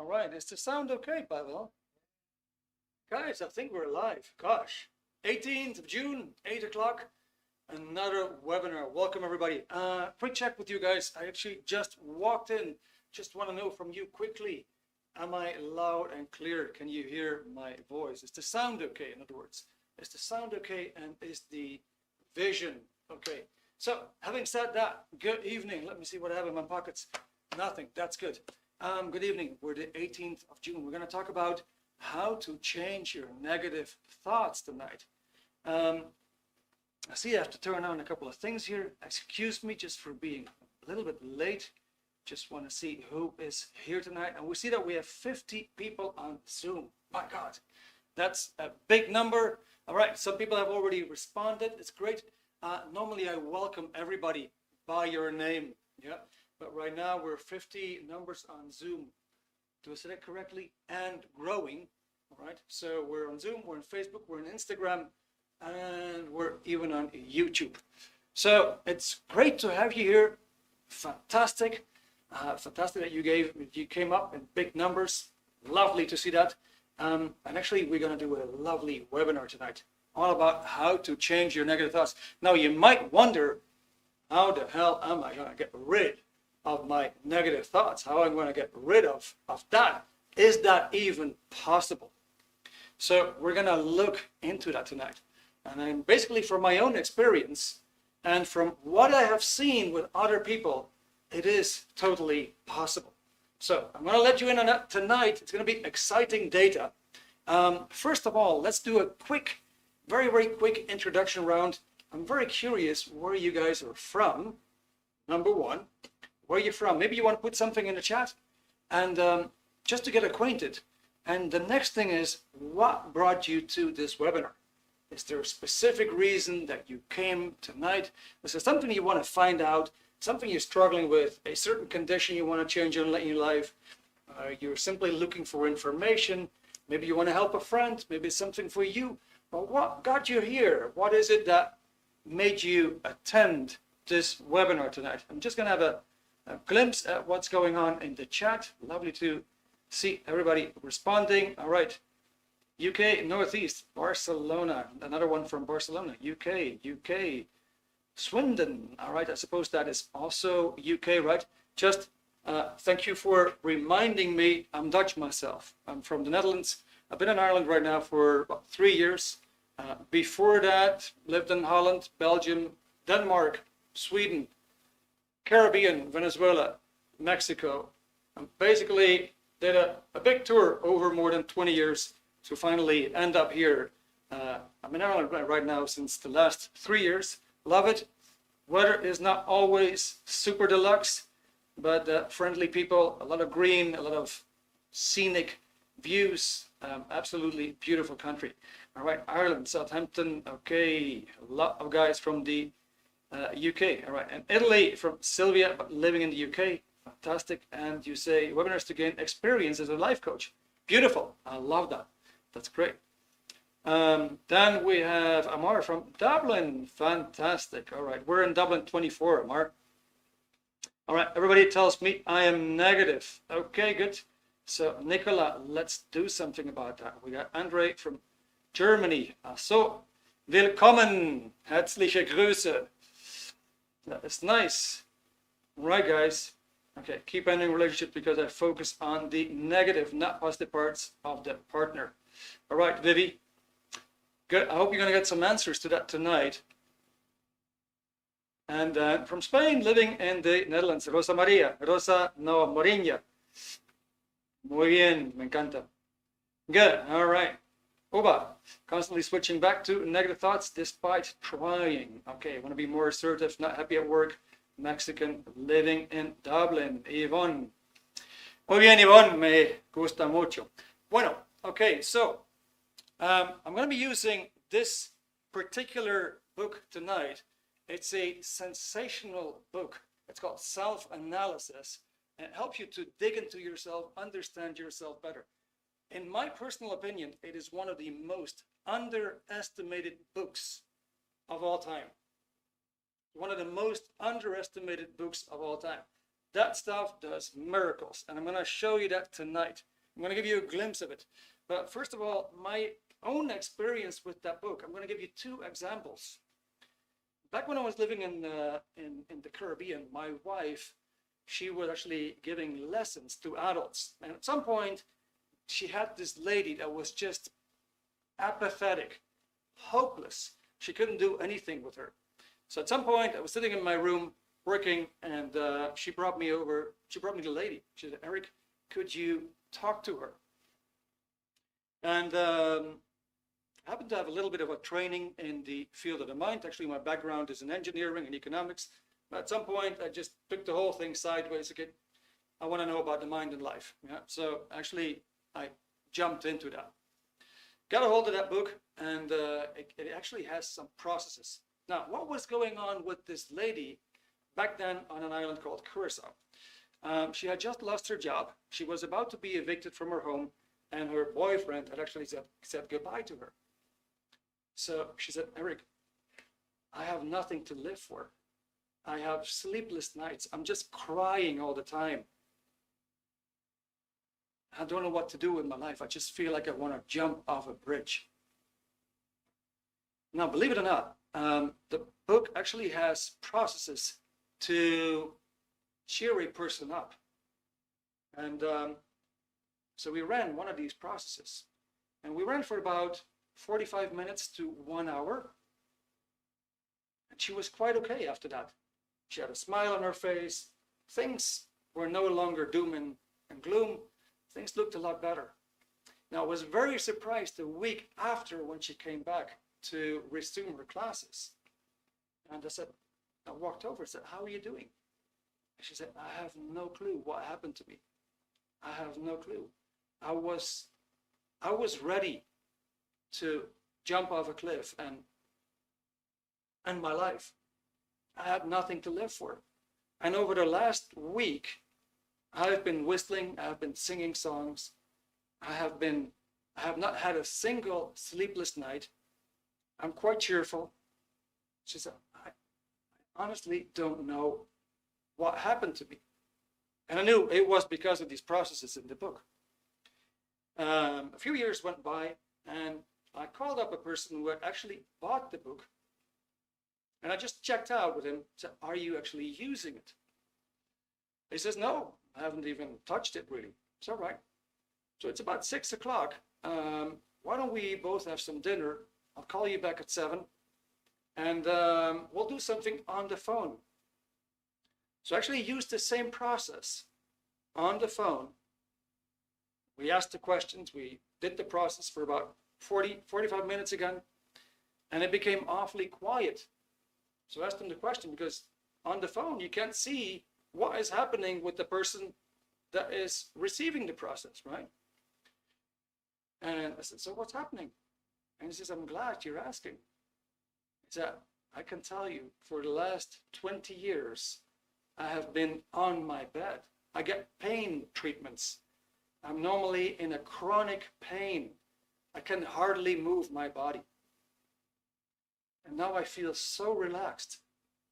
right, is the sound okay, Pavel? Guys, I think we're live. Gosh, 18th of June, 8 o'clock, another webinar. Welcome, everybody. Quick check with you guys. I actually just walked in. Just want to know from you quickly, am I loud and clear? Can you hear my voice? Is the sound okay, in other words? Is the sound okay, and is the vision okay? So, having said that, good evening. Let me see what I have in my pockets. Nothing. That's good. Good evening. We're the 18th of June. We're going to talk about how to change your negative thoughts tonight. I see I have to turn on a couple of things here. Excuse me just for being a little bit late. Just want to see who is here tonight. And we see that we have 50 people on Zoom. My God, that's a big number. All right, some people have already responded. It's great. Normally I welcome everybody by your name. Yeah, but right now we're 50 numbers on Zoom. Do I say that correctly? And growing. All right, so we're on Zoom, we're on Facebook, we're on Instagram, and we're even on YouTube. So it's great to have you here. Fantastic. Fantastic that you came up in big numbers. Lovely to see that. And actually, we're going to do a lovely webinar tonight, all about how to change your negative thoughts. Now, you might wonder, how the hell am I going to get rid of my negative thoughts? How am I going to get rid of that? Is that even possible? So we're going to look into that tonight. And then basically from my own experience and from what I have seen with other people, it is totally possible. So I'm going to let you in on that tonight. It's going to be exciting data. First of all, let's do a quick, very, very quick introduction round. I'm very curious where you guys are from. Number one, where are you from? Maybe you want to put something in the chat and just to get acquainted. And the next thing is, what brought you to this webinar? Is there a specific reason that you came tonight? Is there something you want to find out? Something you're struggling with, a certain condition you want to change in your life, you're simply looking for information, maybe you want to help a friend, maybe it's something for you. Well, what got you here? What is it that made you attend this webinar tonight? I'm just going to have a glimpse at what's going on in the chat. Lovely to see everybody responding. All right, UK, Northeast, Barcelona, another one from Barcelona, UK, Swindon. All right, I suppose that is also UK, right? Just thank you for reminding me. I'm Dutch myself. I'm from the Netherlands. I've been in Ireland right now for about 3 years. Before that, lived in Holland, Belgium, Denmark, Sweden, Caribbean, Venezuela, Mexico. And basically did a big tour over more than 20 years to finally end up here. I'm in Ireland right now since the last 3 years. Love it. Weather is not always super deluxe, but friendly people, a lot of green, a lot of scenic views. Absolutely beautiful country. All right, Ireland, Southampton. Okay, a lot of guys from the UK. All right, and Italy from Sylvia, but living in the UK. Fantastic. And you say webinars to gain experience as a life coach. Beautiful. I love that. That's great. Then we have Amar from Dublin. Fantastic. All right, we're in Dublin 24, Amar. All right, everybody tells me I am negative. Okay, good. So Nicola, let's do something about that. We got Andre from Germany. So, willkommen. Herzliche Grüße. That is nice. All right, guys. Okay, keep ending relationships because I focus on the negative, not positive parts of the partner. All right, Vivi. Good. I hope you're going to get some answers to that tonight. And from Spain, living in the Netherlands, Rosa Maria. Rosa no Moriña. Muy bien, me encanta. Good. All right. Uba, constantly switching back to negative thoughts despite trying. Okay, want to be more assertive, not happy at work. Mexican, living in Dublin. Yvonne. Muy bien, Yvonne, me gusta mucho. Bueno, okay, so I'm going to be using this particular book tonight. It's a sensational book. It's called Self-Analysis, and it helps you to dig into yourself, understand yourself better. In my personal opinion, it is one of the most underestimated books of all time. One of the most underestimated books of all time. That stuff does miracles, and I'm going to show you that tonight. I'm going to give you a glimpse of it. But first of all, my own experience with that book, I'm going to give you 2 examples. Back when I was living in the Caribbean, my wife, she was actually giving lessons to adults. And at some point, she had this lady that was just apathetic, hopeless. She couldn't do anything with her. So at some point, I was sitting in my room working, and she brought me the lady. She said, Eric, could you talk to her? And I happen to have a little bit of a training in the field of the mind. Actually, my background is in engineering and economics. But at some point, I just took the whole thing sideways again. I want to know about the mind and life. Yeah? So actually, I jumped into that. Got a hold of that book, and it actually has some processes. Now, what was going on with this lady back then on an island called Curacao? She had just lost her job. She was about to be evicted from her home, and her boyfriend had actually said goodbye to her. So she said, Eric, I have nothing to live for. I have sleepless nights. I'm just crying all the time. I don't know what to do with my life. I just feel like I want to jump off a bridge. Now, believe it or not, the book actually has processes to cheer a person up. And so we ran one of these processes. And we ran for about 45 minutes to 1 hour. And she was quite okay after that. She had a smile on her face. Things were no longer doom and gloom. Things looked a lot better. Now, I was very surprised a week after when she came back to resume her classes. And I walked over and said, how are you doing? And she said, I have no clue what happened to me. I have no clue. I was ready to jump off a cliff and end my life. I had nothing to live for. And over the last week, I've been whistling, I've been singing songs. I have not had a single sleepless night. I'm quite cheerful. She said, I honestly don't know what happened to me. And I knew it was because of these processes in the book. A few years went by, and I called up a person who had actually bought the book. And I just checked out with him, said, are you actually using it? He says, no, I haven't even touched it really. It's all right. So it's about 6 o'clock. Why don't we both have some dinner? I'll call you back at 7, and we'll do something on the phone. So I actually used the same process on the phone. We asked the questions. We did the process for about 45 minutes again, and it became awfully quiet. So I asked him the question, because on the phone, you can't see what is happening with the person that is receiving the process, right? And I said, so what's happening? And he says, I'm glad you're asking. He said, I can tell you, for the last 20 years, I have been on my bed. I get pain treatments. I'm normally in a chronic pain. I can hardly move my body. And now I feel so relaxed.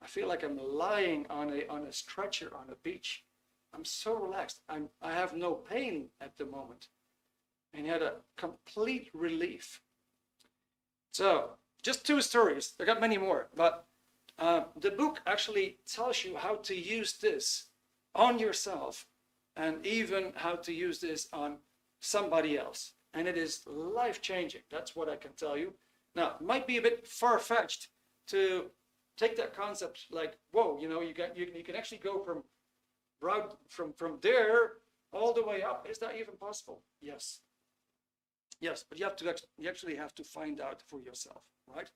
I feel like I'm lying on a stretcher on a beach. I'm so relaxed. I have no pain at the moment. And he had a complete relief. So, just 2 stories. I got many more, but the book actually tells you how to use this on yourself, and even how to use this on somebody else. And it is life-changing. That's what I can tell you. Now, it might be a bit far-fetched to take that concept like, whoa, you know, you can actually go from there all the way up. Is that even possible? Yes. Yes, but you actually have to find out for yourself, right?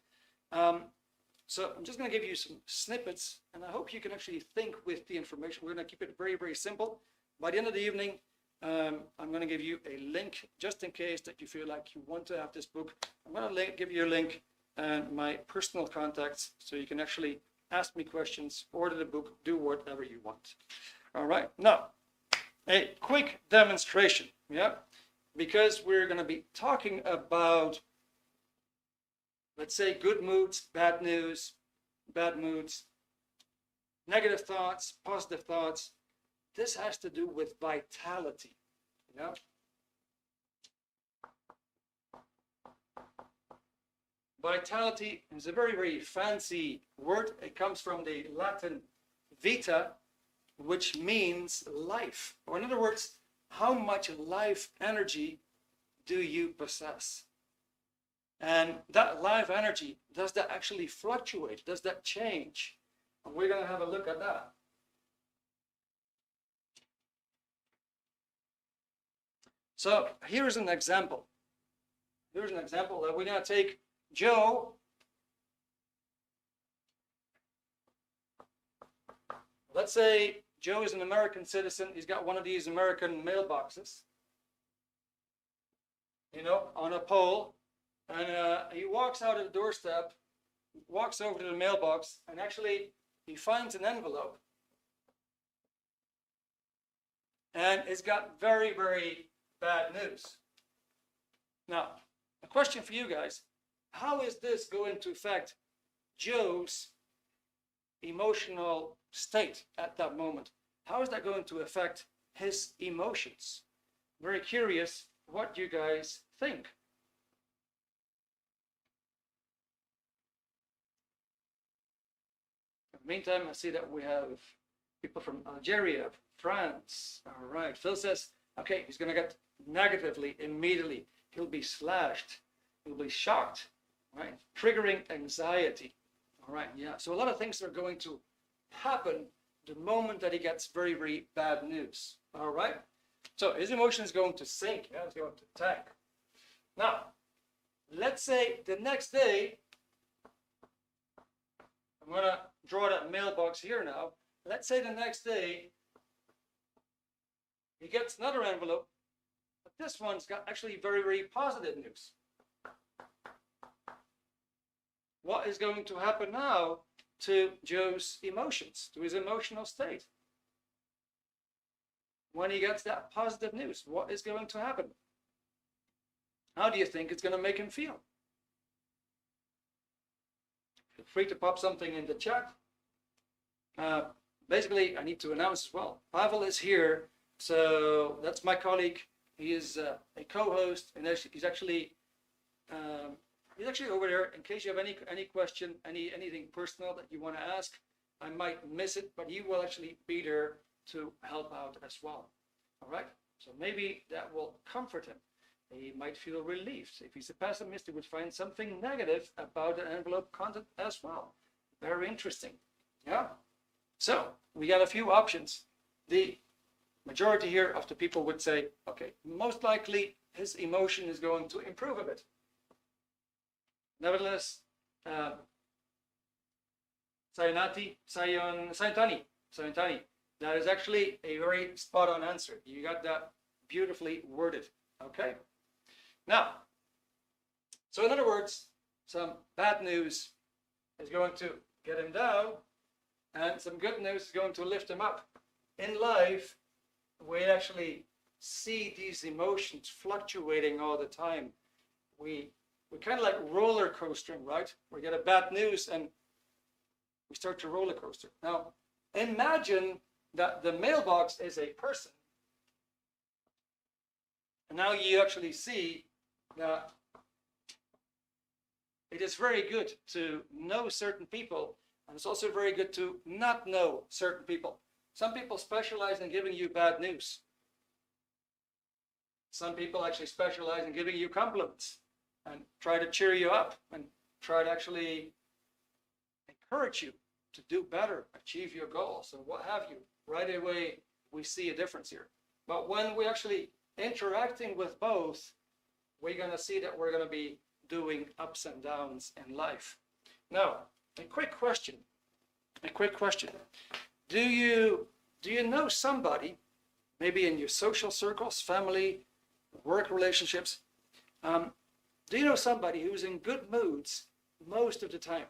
So I'm just going to give you some snippets, and I hope you can actually think with the information. We're going to keep it very, very simple. By the end of the evening, I'm going to give you a link, just in case that you feel like you want to have this book. I'm going to give you a link and my personal contacts, so you can actually ask me questions, order the book, do whatever you want. All right, now, a quick demonstration, yeah? Because we're going to be talking about, let's say, good moods, bad news, bad moods, negative thoughts, positive thoughts. This has to do with vitality. Yeah? Vitality is a very, very fancy word. It comes from the Latin vita, which means life. Or in other words, how much life energy do you possess? And that life energy, does that actually fluctuate? Does that change? And we're going to have a look at that. So here's an example. Here's an example that we're going to take Joe. Let's say Joe is an American citizen. He's got one of these American mailboxes, you know, on a pole. And he walks out of the doorstep, walks over to the mailbox, and actually he finds an envelope. And it's got very, very bad news. Now, a question for you guys. How is this going to affect Joe's emotional state at that moment? How is that going to affect his emotions? Very curious what you guys think. In the meantime, I see that we have people from Algeria, France. All right, Phil says, okay, he's going to get negatively immediately. He'll be slashed. He'll be shocked, right? Triggering anxiety. All right, yeah. So a lot of things are going to happen the moment that he gets very, very bad news. All right. So his emotion is going to sink. Yeah, it's going to tank. Now, let's say the next day, I'm going to draw that mailbox here now. Let's say the next day, he gets another envelope, but this one's got actually very, very positive news. What is going to happen now to Joe's emotions, to his emotional state? When he gets that positive news, what is going to happen? How do you think it's going to make him feel? Feel free to pop something in the chat. Basically, I need to announce as well. Pavel is here, so that's my colleague. He is a co-host, and he's actually over there. In case you have any question, anything personal that you want to ask, I might miss it, but he will actually be there to help out as well. All right. So maybe that will comfort him. He might feel relieved. If he's a pessimist, he would find something negative about the envelope content as well. Very interesting. Yeah. So we got a few options. The majority here of the people would say, okay, most likely his emotion is going to improve a bit. Nevertheless, Sayantani, that is actually a very spot on answer. You got that beautifully worded. Okay. Now, so in other words, some bad news is going to get him down, and some good news is going to lift him up. In life, we actually see these emotions fluctuating all the time. We're kind of like roller coastering, right? We get a bad news and we start to roller coaster. Now, imagine that the mailbox is a person. And now you actually see that it is very good to know certain people, and it's also very good to not know certain people. Some people specialize in giving you bad news. Some people actually specialize in giving you compliments and try to cheer you up and try to actually encourage you to do better, achieve your goals, and what have you. Right away, we see a difference here. But when we're actually interacting with both, we're going to see that we're going to be doing ups and downs in life. Now, a quick question. Do you know somebody, maybe in your social circles, family, work relationships, do you know somebody who's in good moods most of the time?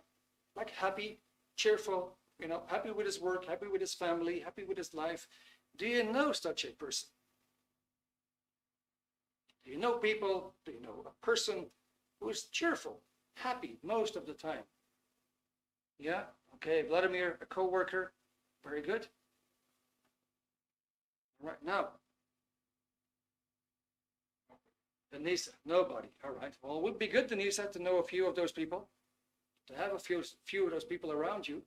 Like happy, cheerful, you know, happy with his work, happy with his family, happy with his life. Do you know such a person? Do you know people? Do you know a person who is cheerful, happy most of the time? Yeah, okay, Vladimir, a co-worker, very good. Right now, Denisa, nobody. All right. Well, it would be good, Denisa, to know a few of those people, to have a few of those people around you.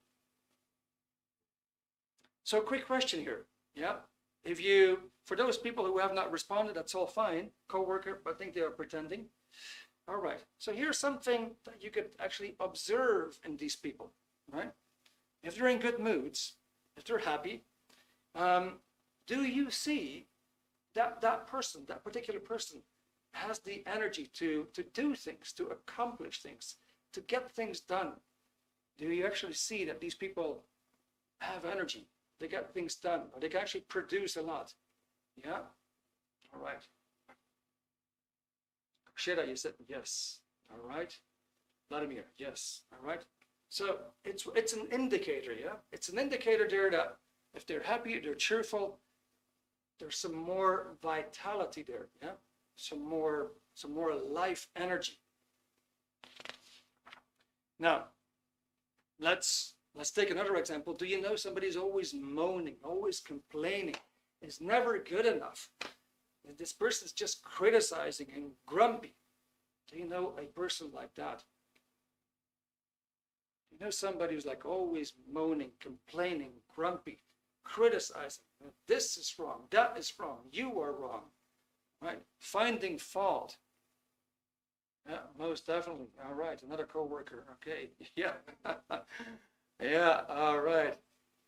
So, quick question here. Yeah. If you, for those people who have not responded, that's all fine. Coworker, I think they are pretending. All right. So here's something that you could actually observe in these people, right? If they're in good moods, if they're happy, do you see that that person, that particular person, has the energy to do things, to accomplish things, to get things done? Do you actually see that these people have energy? They get things done, or they can actually produce a lot. Yeah? All right. Shida, you said yes. All right. Vladimir, yes. All right. So it's an indicator, yeah? It's an indicator there that if they're happy, they're cheerful, there's some more vitality there, yeah? Some more life energy. Now, let's take another example. Do you know somebody who's always moaning, always complaining, is never good enough? This person's just criticizing and grumpy. Do you know a person like that? Do you know somebody who's like always moaning, complaining, grumpy, criticizing? This is wrong, that is wrong, you are wrong, right? Finding fault. Yeah, most definitely. All right, another coworker. Okay, yeah, yeah. All right.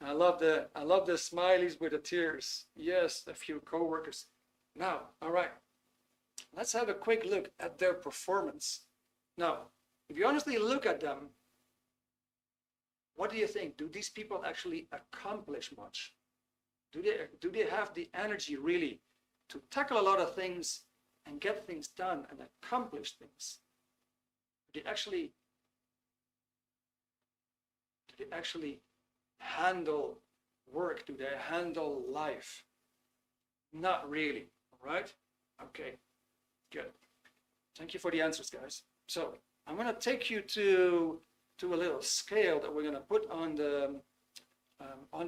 I love the smileys with the tears. Yes, a few coworkers. Now, all right. Let's have a quick look at their performance. Now, if you honestly look at them, what do you think? Do these people actually accomplish much? Do they have the energy really to tackle a lot of things and get things done and accomplish things? Do they actually handle work? Do they handle life? Not really, all right? Okay, good. Thank you for the answers, guys. So I'm going to take you to a little scale that we're going to put on the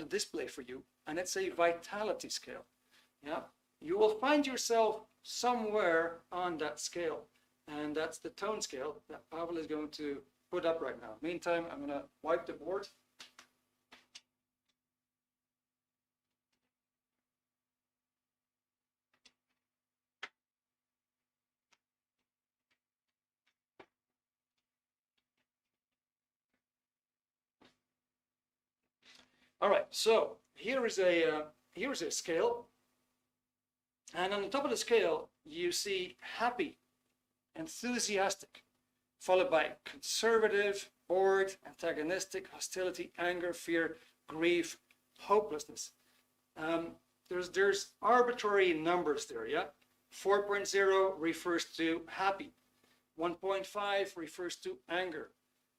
display for you, and it's a vitality scale. Yeah, you will find yourself somewhere on that scale, and that's the tone scale that Pavel is going to put up right now. Meantime, I'm going to wipe the board. All right, so here is a scale, and on the top of the scale you see happy, enthusiastic, followed by conservative, bored, antagonistic, hostility, anger, fear, grief, hopelessness. There's arbitrary numbers there, yeah? 4.0 refers to happy, 1.5 refers to anger,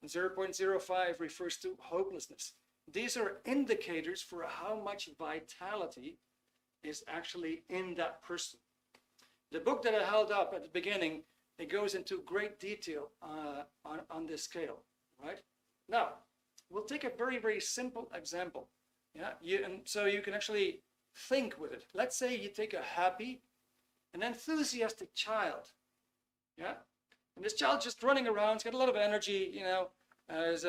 0.05 refers to hopelessness. These are indicators for how much vitality is actually in that person. The book that I held up at the beginning, it goes into great detail on this scale, right? Now, we'll take a very, very simple example. Yeah, and so you can actually think with it. Let's say you take a happy, an enthusiastic child, yeah? And this child's just running around, he's got a lot of energy, you know, is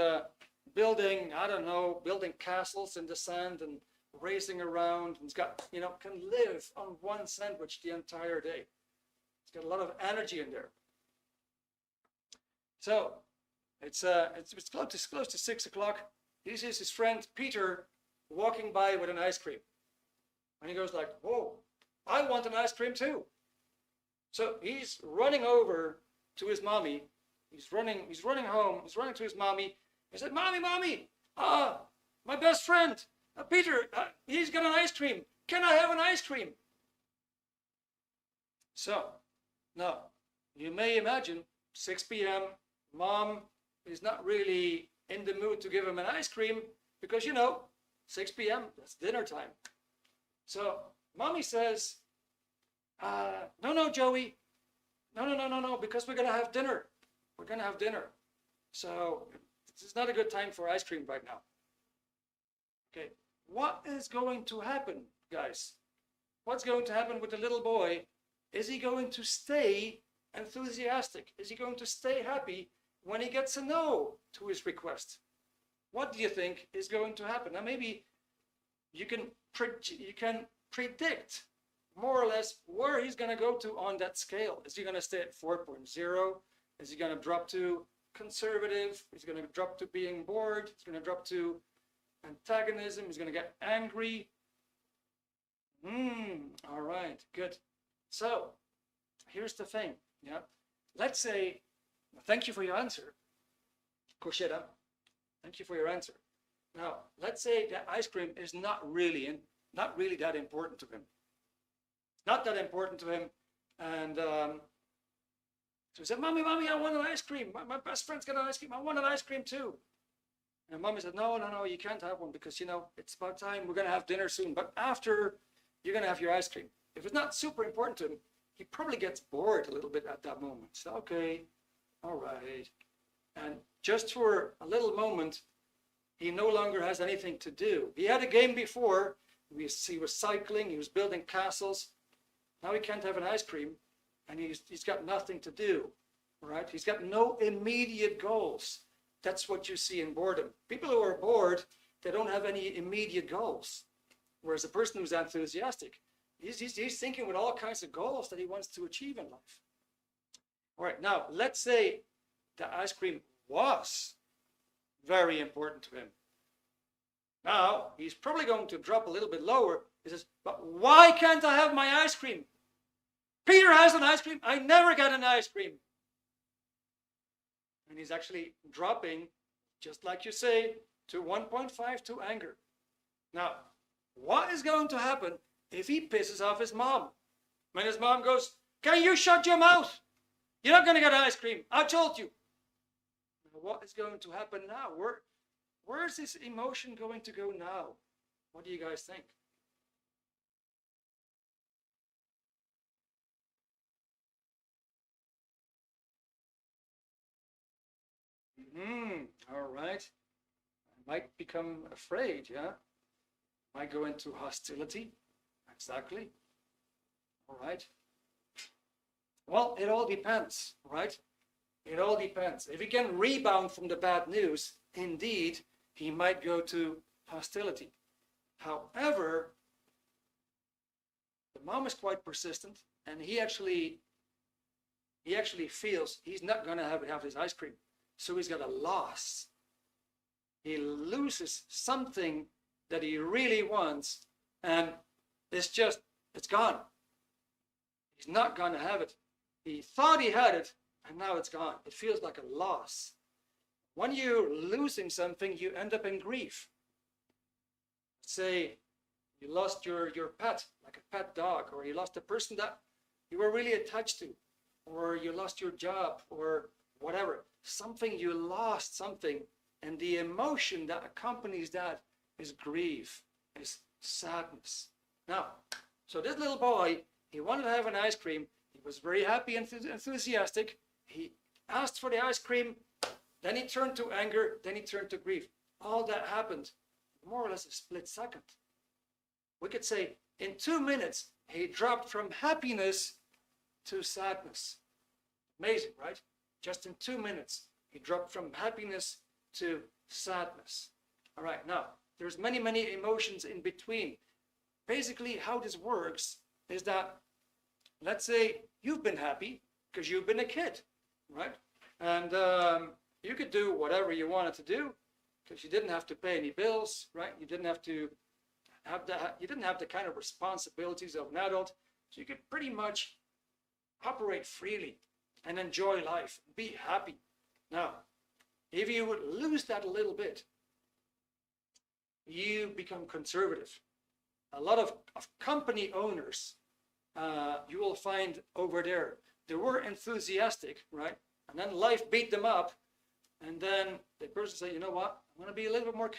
building, I don't know, building castles in the sand and racing around. He's got, you know, can live on one sandwich the entire day. He's got a lot of energy in there. So it's close to 6 o'clock. He sees his friend Peter walking by with an ice cream, and he goes like, "Whoa, I want an ice cream too." So he's running over to his mommy. He's running home. He's running to his mommy. He said, "Mommy, my best friend, Peter, he's got an ice cream. Can I have an ice cream?" So, now, you may imagine, 6 p.m., mom is not really in the mood to give him an ice cream because, you know, 6 p.m., that's dinner time. So, mommy says, no, Joey, no, because we're going to have dinner. We're going to have dinner. So, this is not a good time for ice cream right now. Okay, what is going to happen, guys? What's going to happen with the little boy? Is he going to stay enthusiastic? Is he going to stay happy when he gets a no to his request? What do you think is going to happen? Now maybe you can predict more or less where he's going to go to on that scale. Is he going to stay at 4.0? Is he going to drop to conservative? Is he going to drop to being bored? Is he going to drop to antagonism? He's going to get angry. All right, good. So here's the thing. Yeah, let's say, thank you for your answer, Kosheda. Thank you for your answer. Now, let's say that ice cream is not really that important to him. It's not that important to him, and so he said, "Mommy, I want an ice cream. My best friend's got an ice cream. I want an ice cream too." And Mommy said, "No, you can't have one because it's about time. We're gonna have dinner soon. But after, you're gonna have your ice cream." If it's not super important to him, he probably gets bored a little bit at that moment. So, okay, all right. And just for a little moment, he no longer has anything to do. He had a game before. He was cycling. He was building castles. Now he can't have an ice cream, and he's got nothing to do, right? He's got no immediate goals. That's what you see in boredom. People who are bored, they don't have any immediate goals. Whereas a person who's enthusiastic, he's thinking with all kinds of goals that he wants to achieve in life. All right, now let's say the ice cream was very important to him. Now he's probably going to drop a little bit lower. He says, "But why can't I have my ice cream? Peter has an ice cream. I never get an ice cream." And he's actually dropping, just like you say, to 1.5 to anger. Now, what is going to happen if he pisses off his mom? When his mom goes, "Can you shut your mouth? You're not going to get an ice cream. I told you." What is going to happen now? Where is this emotion going to go now? What do you guys think? All right. I might become afraid, yeah? Might go into hostility. Exactly. All right. Well, it all depends, right? It all depends. If he can rebound from the bad news, indeed, he might go to hostility. However, the mom is quite persistent, and he actually feels he's not going to have his ice cream. So he's got a loss. He loses something that he really wants, and it's gone. He's not going to have it. He thought he had it, and now it's gone. It feels like a loss. When you're losing something, you end up in grief. Say you lost your pet, like a pet dog, or you lost a person that you were really attached to, or you lost your job, or whatever. Something, you lost something, and the emotion that accompanies that is grief, is sadness. Now, so this little boy, he wanted to have an ice cream. He was very happy and enthusiastic. He asked for the ice cream, then he turned to anger, then he turned to grief. All that happened more or less a split second. We could say in 2 minutes, he dropped from happiness to sadness. Amazing, right? Just in 2 minutes, he dropped from happiness to sadness. All right, now, there's many, many emotions in between. Basically, how this works is that, let's say you've been happy because you've been a kid, right? And you could do whatever you wanted to do because you didn't have to pay any bills, right? You didn't have to you didn't have the kind of responsibilities of an adult. So you could pretty much operate freely and enjoy life, be happy. Now, if you would lose that a little bit, you become conservative. A lot of company owners, you will find over there, they were enthusiastic, right? And then life beat them up. And then the person said, "You know what? I'm going to be a little bit more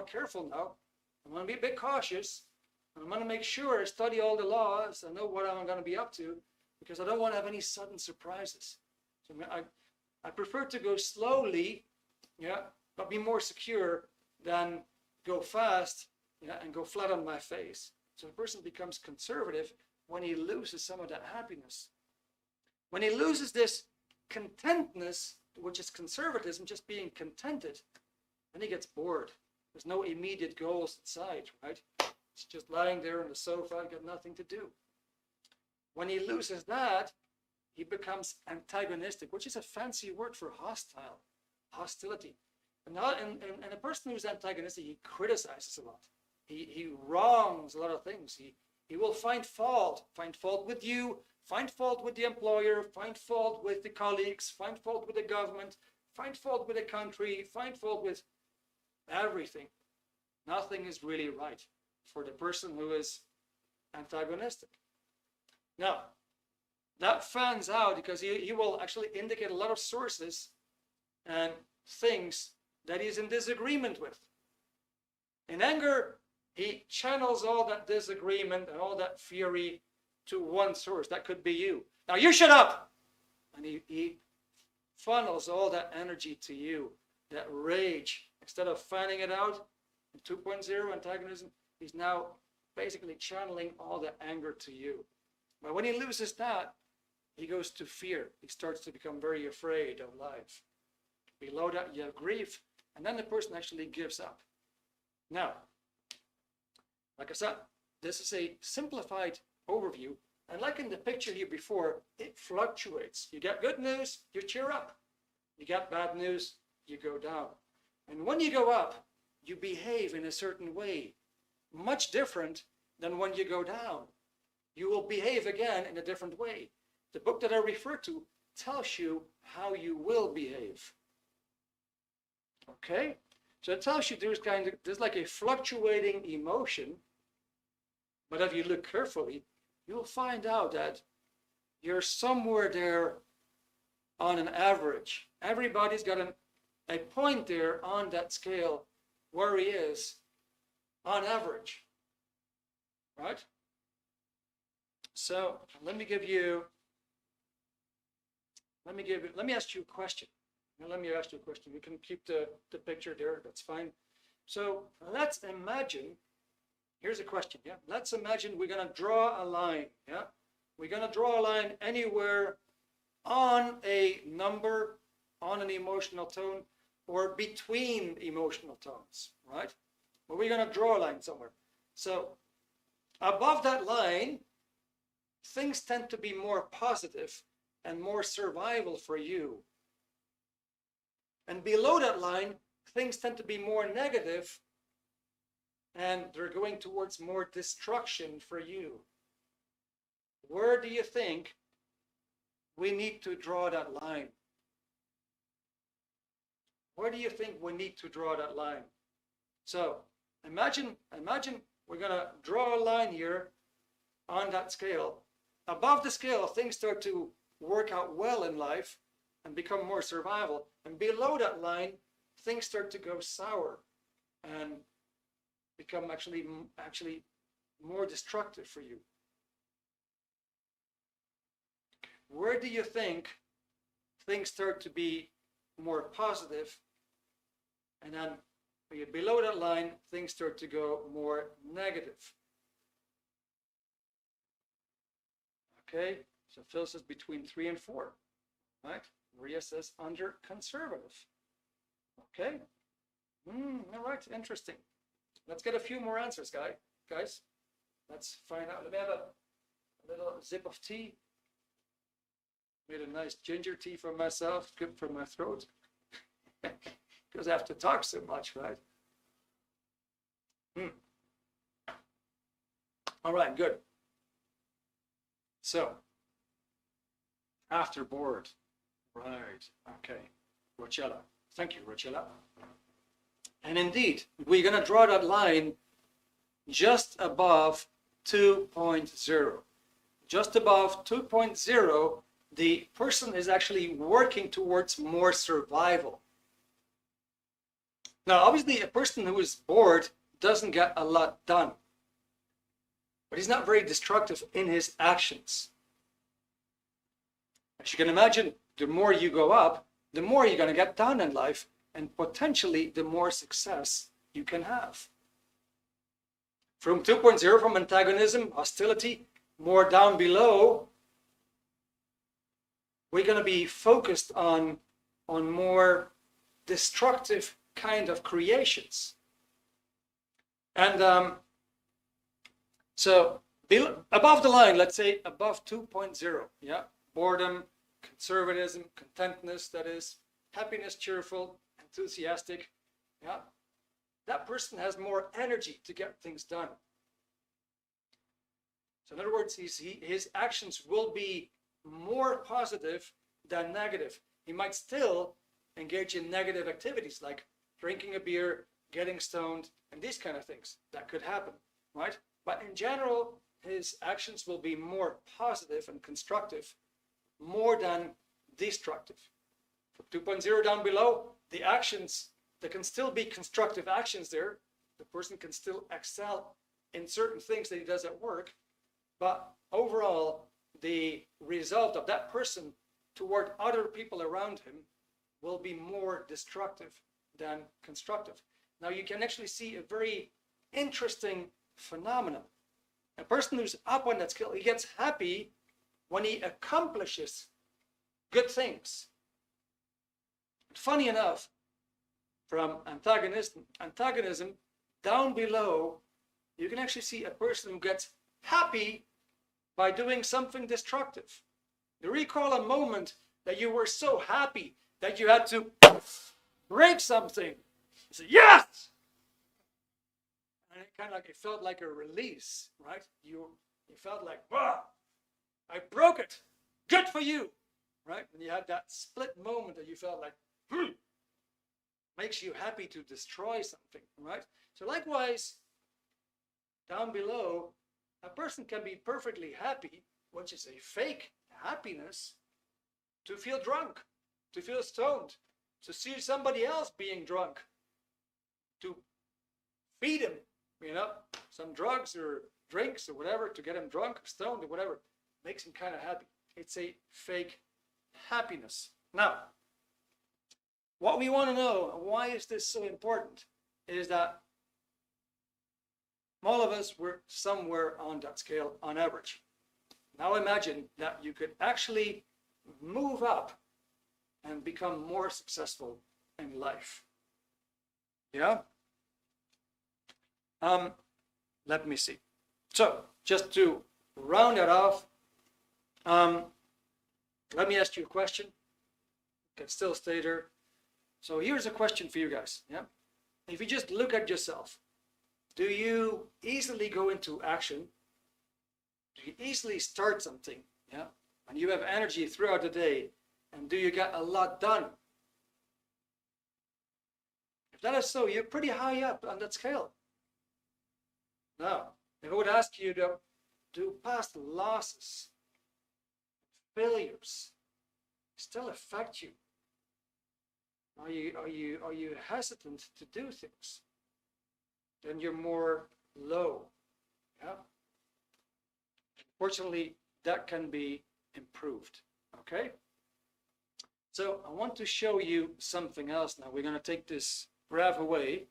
careful now. I'm going to be a bit cautious. I'm going to make sure I study all the laws. I know what I'm going to be up to because I don't want to have any sudden surprises. So I prefer to go slowly, yeah, but be more secure than go fast, yeah, and go flat on my face." So a person becomes conservative when he loses some of that happiness. When he loses this contentness, which is conservatism, just being contented, then he gets bored. There's no immediate goals inside, right? It's just lying there on the sofa, got nothing to do. When he loses that, he becomes antagonistic, which is a fancy word for hostile, hostility. And a person who's antagonistic, he criticizes a lot. He wrongs a lot of things. He will find fault with you, find fault with the employer, find fault with the colleagues, find fault with the government, find fault with the country, find fault with everything. Nothing is really right for the person who is antagonistic. Now, that fans out because he will actually indicate a lot of sources and things that he's in disagreement with. In anger, he channels all that disagreement and all that fury to one source. That could be you. Now you shut up! And he funnels all that energy to you, that rage. Instead of fanning it out in 2.0 antagonism, he's now basically channeling all that anger to you. But when he loses that, he goes to fear. He starts to become very afraid of life. Below that, you have grief, and then the person actually gives up. Now, like I said, this is a simplified overview, and like in the picture here before, it fluctuates. You get good news, you cheer up. You get bad news, you go down. And when you go up, you behave in a certain way, much different than when you go down. You will behave again in a different way. The book that I refer to tells you how you will behave. Okay? So it tells you there's like a fluctuating emotion, but if you look carefully, you'll find out that you're somewhere there on an average. Everybody's got a point there on that scale where he is on average, right? So let me ask you a question. Now, let me ask you a question. You can keep the picture there, that's fine. So let's imagine, here's a question, yeah? Let's imagine we're gonna draw a line, yeah? We're gonna draw a line anywhere on a number, on an emotional tone, or between emotional tones, right? But we're gonna draw a line somewhere. So above that line, things tend to be more positive and more survival for you. And below that line, things tend to be more negative and they're going towards more destruction for you. Where do you think we need to draw that line? Where do you think we need to draw that line? So imagine we're gonna draw a line here on that scale. Above the scale, things start to work out well in life and become more survival. And below that line, things start to go sour and become actually more destructive for you. Where do you think things start to be more positive, and then below that line, things start to go more negative? Okay, so Phil says between 3 and 4, right? Maria says under conservative. Okay, all right, interesting. Let's get a few more answers, guys. Let's find out. Let me have a little sip of tea. Made a nice ginger tea for myself, good for my throat. Because I have to talk so much, right? All right, good. So, after board, right, okay. Rochella, thank you, Rochella. And indeed, we're gonna draw that line just above 2.0. Just above 2.0, the person is actually working towards more survival. Now, obviously, a person who is bored doesn't get a lot done, but he's not very destructive in his actions. As you can imagine, the more you go up, the more you're going to get done in life, and potentially the more success you can have. From 2.0, from antagonism, hostility, more down below, we're going to be focused on more destructive kind of creations. And so above the line, let's say above 2.0, yeah, boredom, conservatism, contentness, that is, happiness, cheerful, enthusiastic, yeah, that person has more energy to get things done. So in other words, his actions will be more positive than negative. He might still engage in negative activities like drinking a beer, getting stoned, and these kind of things. That could happen, right? But in general, his actions will be more positive and constructive, more than destructive. For 2.0 down below, the actions, there can still be constructive actions there. The person can still excel in certain things that he does at work, but overall, the result of that person toward other people around him will be more destructive than constructive. Now you can actually see a very interesting phenomenon. A person who's up on that scale, he gets happy when he accomplishes good things. Funny enough, from antagonism down below, you can actually see a person who gets happy by doing something destructive. You recall a moment that you were so happy that you had to break something. You say, yes! And it kind of like, it felt like a release, right? You felt like, wow, I broke it. Good for you, right? And you had that split moment that you felt like, makes you happy to destroy something, right? So likewise, down below, a person can be perfectly happy, which is a fake happiness, to feel drunk, to feel stoned, to see somebody else being drunk, to feed him, some drugs or drinks or whatever, to get him drunk or stoned or whatever, makes him kind of happy. It's a fake happiness. Now, what we want to know, and why is this so important, is that all of us were somewhere on that scale on average. Now imagine that you could actually move up and become more successful in life. Yeah? Let me see. So, just to round it off, let me ask you a question. You can still stay there. So here's a question for you guys. Yeah? If you just look at yourself, do you easily go into action? Do you easily start something? Yeah? And you have energy throughout the day, and do you get a lot done? If that is so, you're pretty high up on that scale. Now, if I would ask you to do past losses, failures, still affect you? Are you hesitant to do things? Then you're more low. Yeah. Fortunately, that can be improved. Okay. So I want to show you something else now. We're going to take this graph away.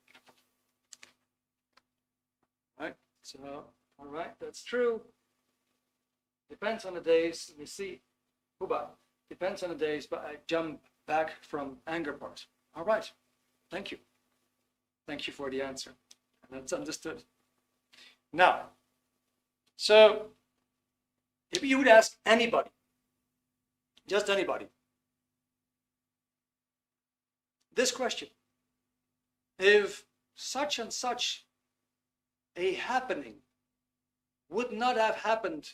All right. So, all right, that's true. Depends on the days. Let me see. Hubbard. Depends on the days, but I jump back from anger part. All right. Thank you. Thank you for the answer. That's understood. Now, so if you would ask anybody, just anybody, this question, if such and such a happening would not have happened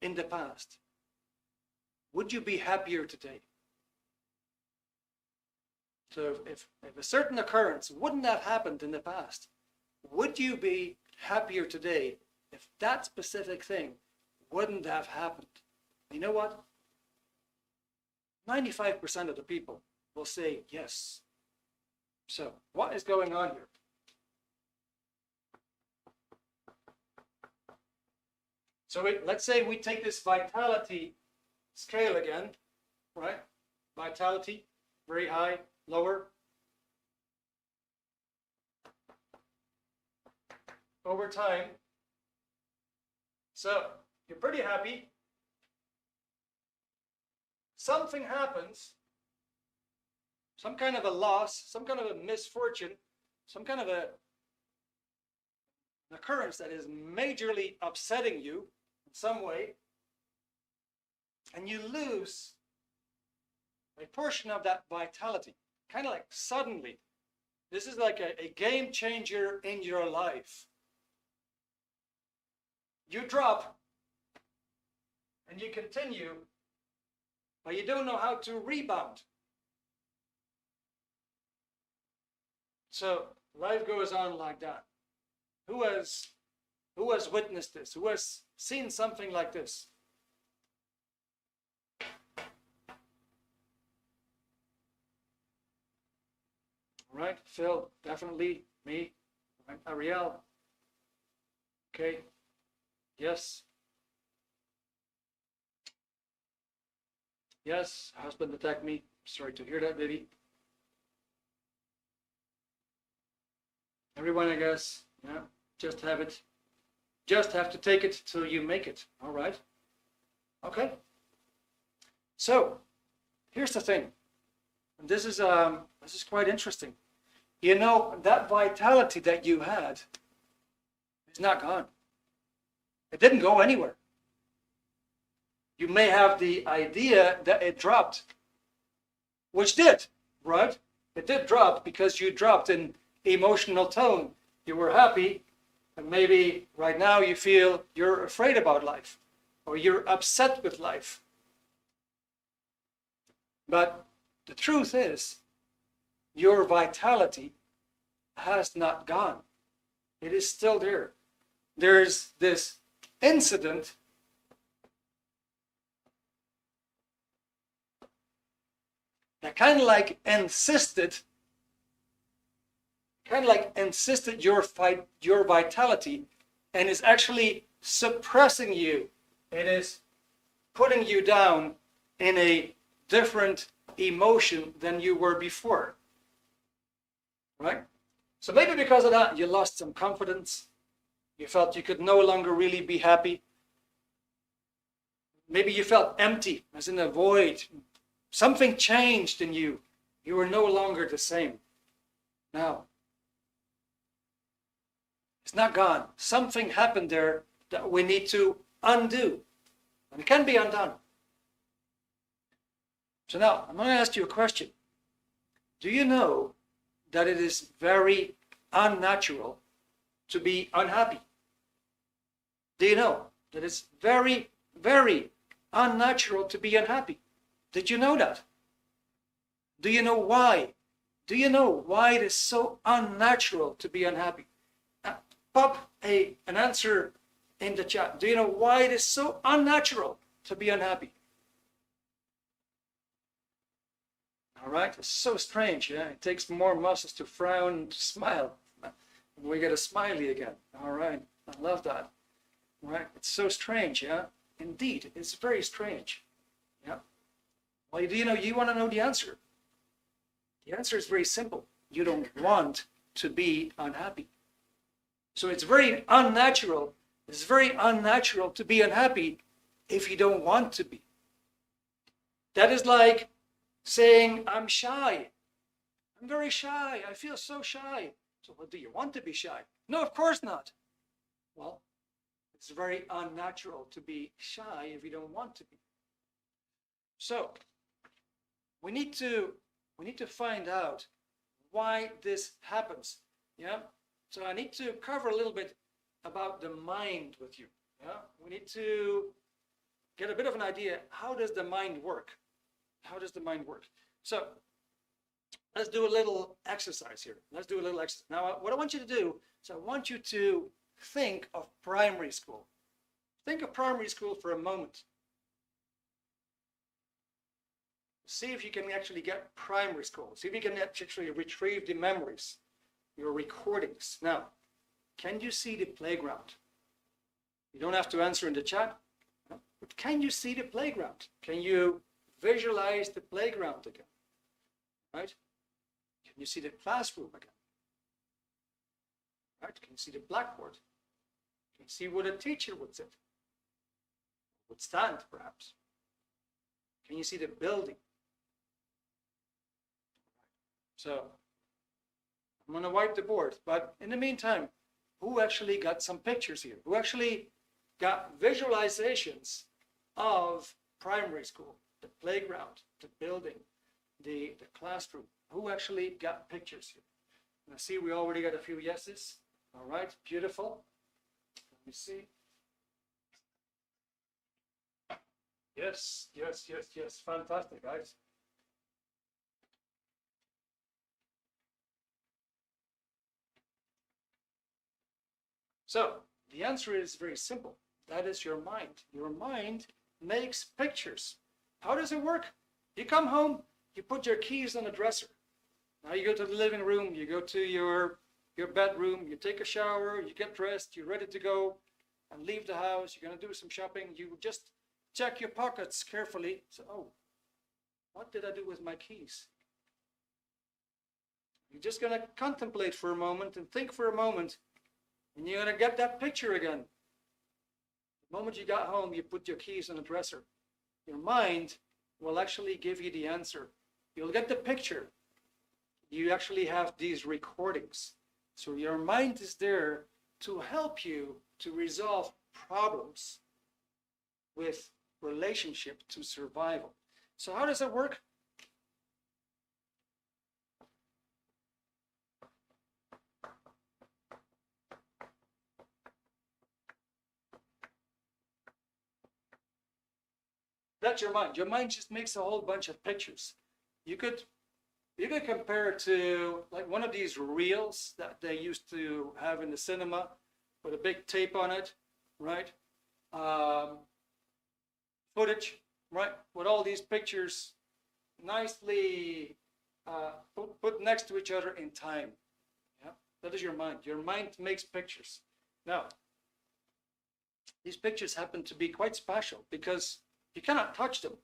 in the past, would you be happier today? So if a certain occurrence wouldn't have happened in the past, would you be happier today if that specific thing wouldn't have happened? You know what? 95% of the people will say yes. So what is going on here? So let's say we take this vitality scale again, right? Vitality, very high, lower. Over time. So you're pretty happy. something happens, some kind of a loss, some kind of a misfortune, some kind of an occurrence that is majorly upsetting you in some way, and you lose a portion of that vitality, kind of like suddenly. This is like a game changer in your life. You drop and you continue, but you don't know how to rebound. So life goes on like that. Who has witnessed this? Who has seen something like this? All right, Phil, definitely. Me, right. Ariel. Okay. Yes. Yes, husband attacked me. Sorry to hear that, baby. Everyone, I guess, yeah, just have it. Just have to take it till you make it. All right. Okay. So, here's the thing. And this is quite interesting. You know, that vitality that you had is not gone. It didn't go anywhere. You may have the idea that it dropped, which did, right? It did drop because you dropped in emotional tone. You were happy, and maybe right now you feel you're afraid about life, or you're upset with life. But the truth is, your vitality has not gone. It is still there. There's this incident that kind of like insisted your vitality, and is actually suppressing you. It is putting you down in a different emotion than you were before. Right? So maybe because of that, you lost some confidence. You felt you could no longer really be happy. Maybe you felt empty, as in a void. Something changed in you. You were no longer the same. Now, it's not gone. Something happened there that we need to undo. And it can be undone. So now, I'm going to ask you a question. Do you know that it is very unnatural to be unhappy? Do you know that it's very, very unnatural to be unhappy? Did you know that? Do you know why? Do you know why it is so unnatural to be unhappy? Pop an answer in the chat. Do you know why it is so unnatural to be unhappy? All right, it's so strange, yeah? It takes more muscles to frown and to smile. We get a smiley again. All right, I love that. All right, it's so strange, yeah? Indeed, it's very strange. Yeah. Well, do you know, you want to know the answer? The answer is very simple. You don't want to be unhappy. So it's very unnatural. It's very unnatural to be unhappy if you don't want to be. That is like saying, I'm shy. I'm very shy. I feel so shy. So what, do you want to be shy? No, of course not. Well, it's very unnatural to be shy if you don't want to be. So we need to find out why this happens. Yeah. So I need to cover a little bit about the mind with you. Yeah. We need to get a bit of an idea. How does the mind work? How does the mind work? So let's do a little exercise here. Let's do a little exercise. Now, what I want you to do is I want you to think of primary school. Think of primary school for a moment. See if you can actually get primary school. See if you can actually retrieve the memories, your recordings. Now, can you see the playground? You don't have to answer in the chat, but can you see the playground? Can you visualize the playground again? Right? Can you see the classroom again? Right? Can you see the blackboard? Can you see where the teacher would sit? Would stand, perhaps? Can you see the building? So I'm going to wipe the board. But in the meantime, who actually got some pictures here? Who actually got visualizations of primary school, the playground, the building, the classroom? Who actually got pictures here? And I see we already got a few yeses. All right, beautiful. Let me see. Yes, yes, yes, yes. Fantastic, guys. So the answer is very simple. That is your mind. Your mind makes pictures. How does it work? You come home, you put your keys on the dresser. Now you go to the living room, you go to your bedroom, you take a shower, you get dressed, you're ready to go and leave the house. You're going to do some shopping. You just check your pockets carefully. So, oh, what did I do with my keys? You're just going to contemplate for a moment and think for a moment, and you're going to get that picture again. The moment you got home, you put your keys on the dresser. Your mind will actually give you the answer. You'll get the picture. You actually have these recordings. So your mind is there to help you to resolve problems with relationship to survival. So how does it work? That's your mind. Your mind just makes a whole bunch of pictures. You could compare it to like one of these reels that they used to have in the cinema with a big tape on it, right? Footage, right? With all these pictures nicely put next to each other in time. Yeah, that is your mind. Your mind makes pictures. Now, these pictures happen to be quite special because you cannot touch them,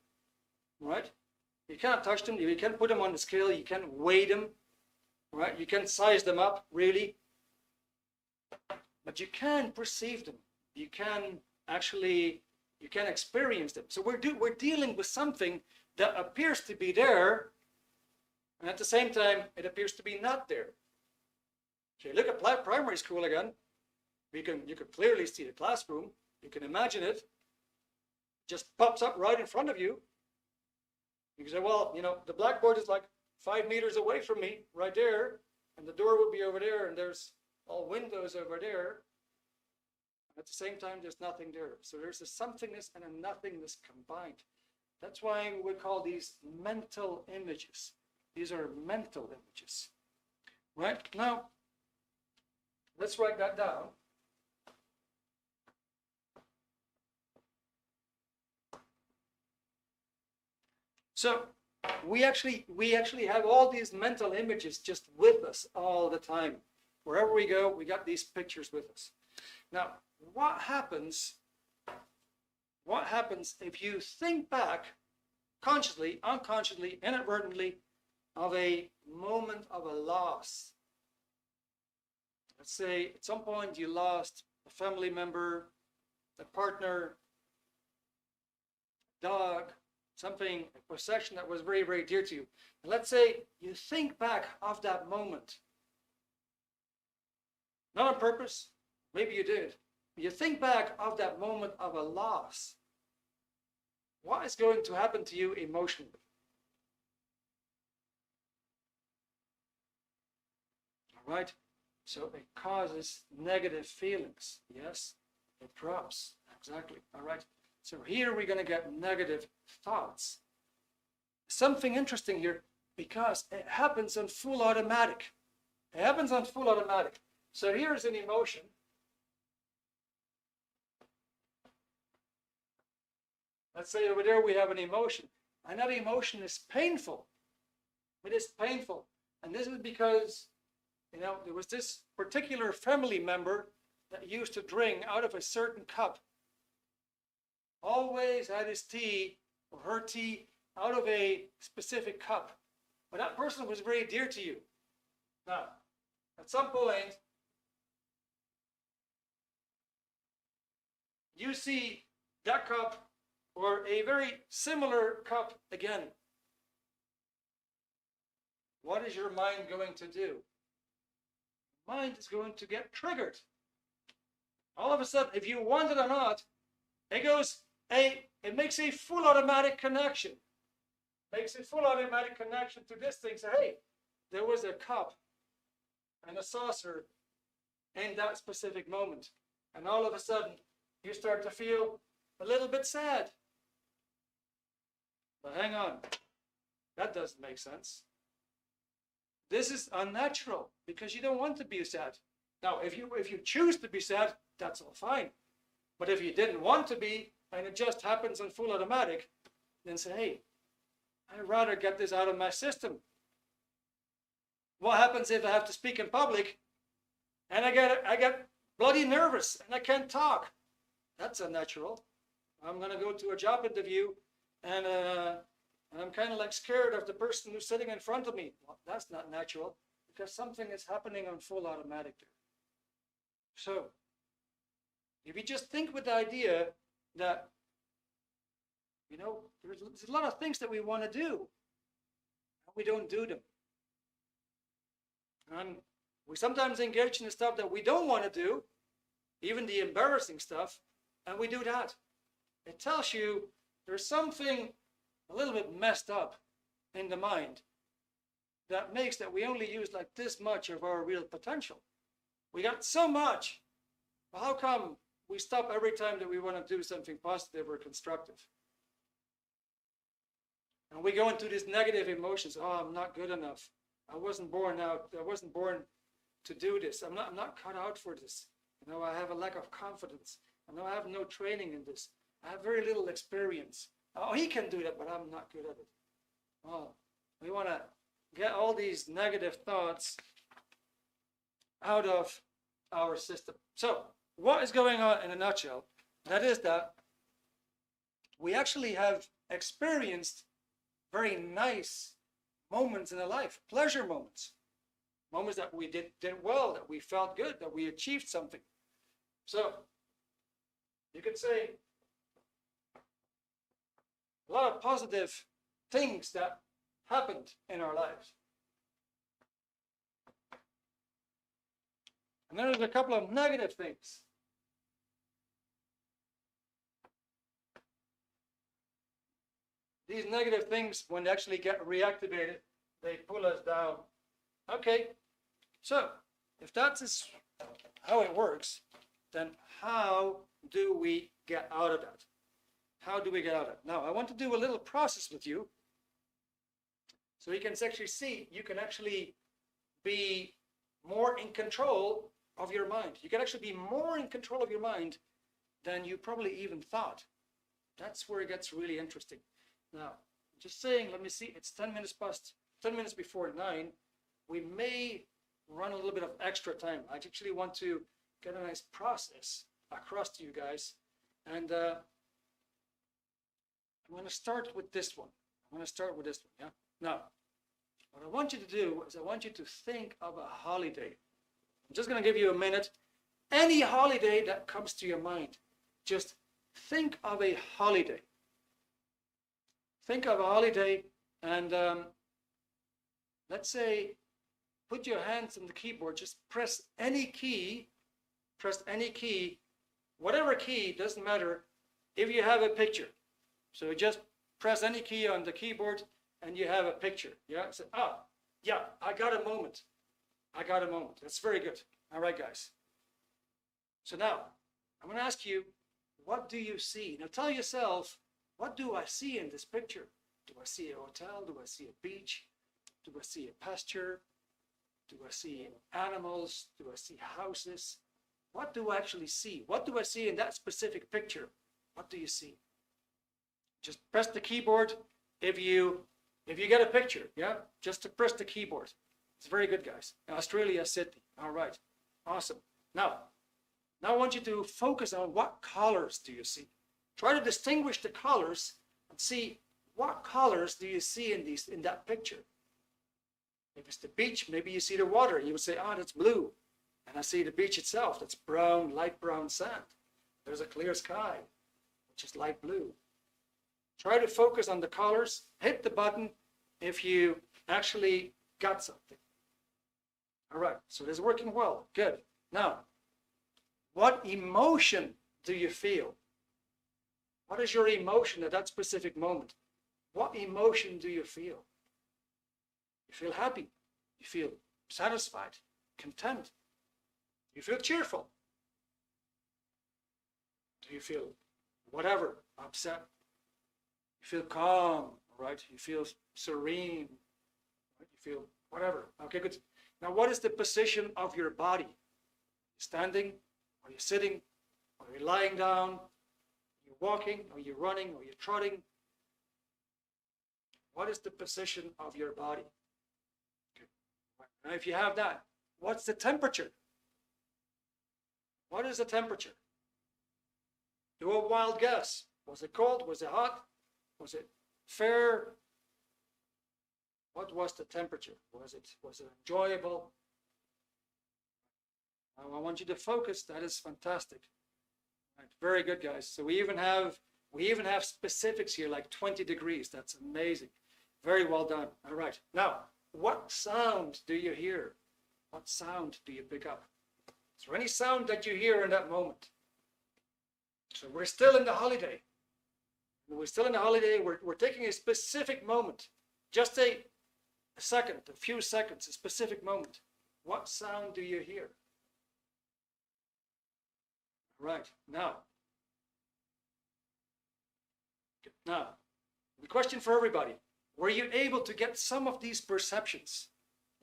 right? You cannot touch them. You can't put them on the scale. You can't weigh them, right? You can't size them up, really. But you can perceive them. You can actually, you can experience them. So we're dealing with something that appears to be there, and at the same time, it appears to be not there. So you look at primary school again. You can clearly see the classroom. You can imagine it. Just pops up right in front of you. You can say, well, you know, the blackboard is like 5 meters away from me, right there, and the door will be over there, and there's all windows over there. At the same time, there's nothing there. So there's a somethingness and a nothingness combined. That's why we call these mental images. These are mental images. Right? Now, let's write that down. So we actually have all these mental images just with us all the time. Wherever we go, we got these pictures with us. Now, what happens if you think back consciously, unconsciously, inadvertently of a moment of a loss? Let's say at some point you lost a family member, a partner, dog, something, a possession that was very, very dear to you. And let's say you think back of that moment. Not on purpose, maybe you did. You think back of that moment of a loss. What is going to happen to you emotionally? All right? So it causes negative feelings. Yes, it drops. Exactly. All right. So here we're going to get negative thoughts. Something interesting here because it happens on full automatic. It happens on full automatic. So here's an emotion. Let's say over there we have an emotion. And that emotion is painful. It is painful. And this is because, you know, there was this particular family member that used to drink out of a certain cup. Always had his tea or her tea out of a specific cup. But that person was very dear to you. Now, at some point, you see that cup or a very similar cup again, what is your mind going to do? Mind is going to get triggered. All of a sudden, if you want it or not, it makes a full automatic connection. Makes a full automatic connection to this thing. Say, hey, there was a cup and a saucer in that specific moment. And all of a sudden, you start to feel a little bit sad. But hang on, that doesn't make sense. This is unnatural because you don't want to be sad. Now, if you choose to be sad, that's all fine. But if you didn't want to be, and it just happens in full automatic, then say, hey, I'd rather get this out of my system. What happens if I have to speak in public and I get bloody nervous and I can't talk? That's unnatural. I'm going to go to a job interview and I'm kind of like scared of the person who's sitting in front of me. Well, that's not natural because something is happening on full automatic there. So, if you just think with the idea that, you know, there's a lot of things that we want to do, and we don't do them. And we sometimes engage in the stuff that we don't want to do, even the embarrassing stuff, and we do that. It tells you there's something a little bit messed up in the mind that makes that we only use like this much of our real potential. We got so much. Well, how come we stop every time that we want to do something positive or constructive? And we go into these negative emotions. Oh, I'm not good enough. I wasn't born out. I wasn't born to do this. I'm not cut out for this. You know, I have a lack of confidence. I know I have no training in this. I have very little experience. Oh, he can do that, but I'm not good at it. Well, we want to get all these negative thoughts out of our system. So, what is going on in a nutshell? That is that we actually have experienced very nice moments in our life, pleasure moments, moments that we did well, that we felt good, that we achieved something. So, you could say a lot of positive things that happened in our lives. And then there's a couple of negative things. These negative things, when they actually get reactivated, they pull us down. Okay, so if that's how it works, then how do we get out of that? How do we get out of it? Now, I want to do a little process with you so you can actually see, you can actually be more in control of your mind. You can actually be more in control of your mind than you probably even thought. That's where it gets really interesting. Now, just saying, let me see, it's 10 minutes before 9. We may run a little bit of extra time. I actually want to get a nice process across to you guys. And I'm going to start with this one. Yeah? Now, what I want you to do is I want you to think of a holiday. I'm just going to give you a minute. Any holiday that comes to your mind, just think of a holiday. Think of a holiday and let's say put your hands on the keyboard, just press any key, whatever key, doesn't matter if you have a picture. So just press any key on the keyboard and you have a picture. Yeah, so, yeah, I got a moment. That's very good. All right, guys. So now I'm going to ask you, what do you see? Now tell yourself, what do I see in this picture? Do I see a hotel? Do I see a beach? Do I see a pasture? Do I see animals? Do I see houses? What do I actually see? What do I see in that specific picture? What do you see? Just press the keyboard if you get a picture, yeah? Just to press the keyboard. It's very good, guys. Australia, Sydney. All right. Awesome. Now I want you to focus on what colors do you see. Try to distinguish the colors and see what colors do you see in that picture. If it's the beach, maybe you see the water. You would say, that's blue. And I see the beach itself. That's brown, light brown sand. There's a clear sky, which is light blue. Try to focus on the colors. Hit the button if you actually got something. All right, so this is working well. Good. Now, what emotion do you feel? What is your emotion at that specific moment? What emotion do you feel? You feel happy. You feel satisfied, content. You feel cheerful. Do you feel whatever, upset? You feel calm, right? You feel serene. Right? You feel whatever. Okay, good. Now, what is the position of your body? Standing? Are you sitting? Are you lying down? Are you walking? Are you running? Are you trotting? What is the position of your body? Okay. Now, if you have that, what's the temperature? What is the temperature? Do a wild guess. Was it cold? Was it hot? Was it fair? What was the temperature? Was it enjoyable? I want you to focus. That is fantastic. Right. Very good, guys. So we even have specifics here, like 20 degrees. That's amazing. Very well done. All right. Now, what sound do you hear? What sound do you pick up? Is there any sound that you hear in that moment? So we're still in the holiday. We're still in the holiday. We're taking a specific moment. Just a second, a few seconds, a specific moment. What sound do you hear? Right. Now, the question for everybody. Were you able to get some of these perceptions?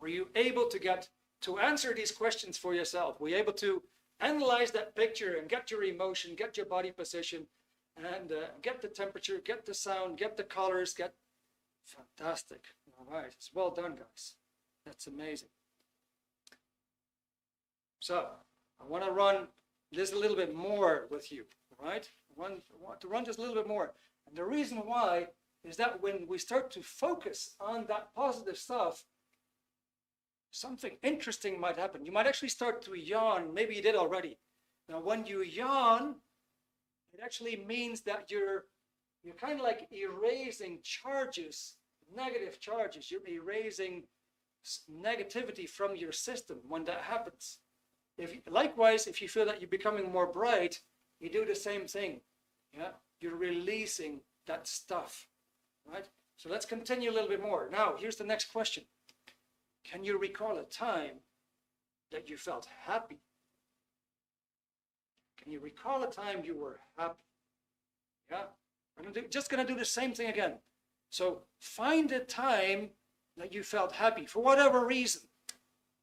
Were you able to answer these questions for yourself? Were you able to analyze that picture and get your emotion, get your body position, and get the temperature, get the sound, get the colors, get... Fantastic. All right. It's well done, guys. That's amazing. So, I want to run this a little bit more with you, all right? I want to run this a little bit more. And the reason why is that when we start to focus on that positive stuff, something interesting might happen. You might actually start to yawn. Maybe you did already. Now, when you yawn, it actually means that you're kind of like erasing charges, negative charges. You're erasing negativity from your system when that happens. Likewise, if you feel that you're becoming more bright, you do the same thing. Yeah, you're releasing that stuff, right? So let's continue a little bit more. Now, here's the next question. Can you recall a time that you felt happy? Can you recall a time you were happy? Yeah, I'm just going to do the same thing again. So find a time that you felt happy for whatever reason.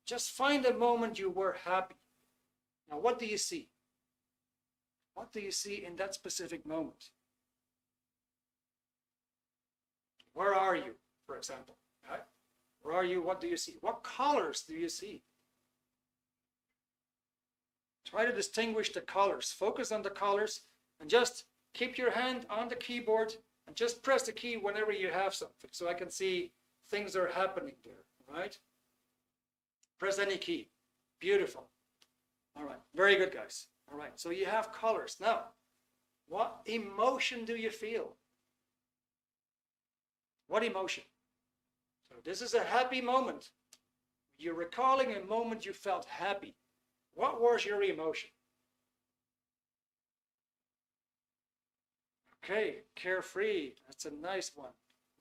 Just find a moment you were happy. Now, what do you see? What do you see in that specific moment? Where are you, for example? Right? Where are you? What do you see? What colors do you see? Try to distinguish the colors. Focus on the colors and just keep your hand on the keyboard and just press the key whenever you have something so I can see things are happening there, right? Press any key. Beautiful. All right. Very good, guys. All right. So you have colors. Now, what emotion do you feel? What emotion? So this is a happy moment. You're recalling a moment you felt happy. What was your emotion? Okay, carefree. That's a nice one.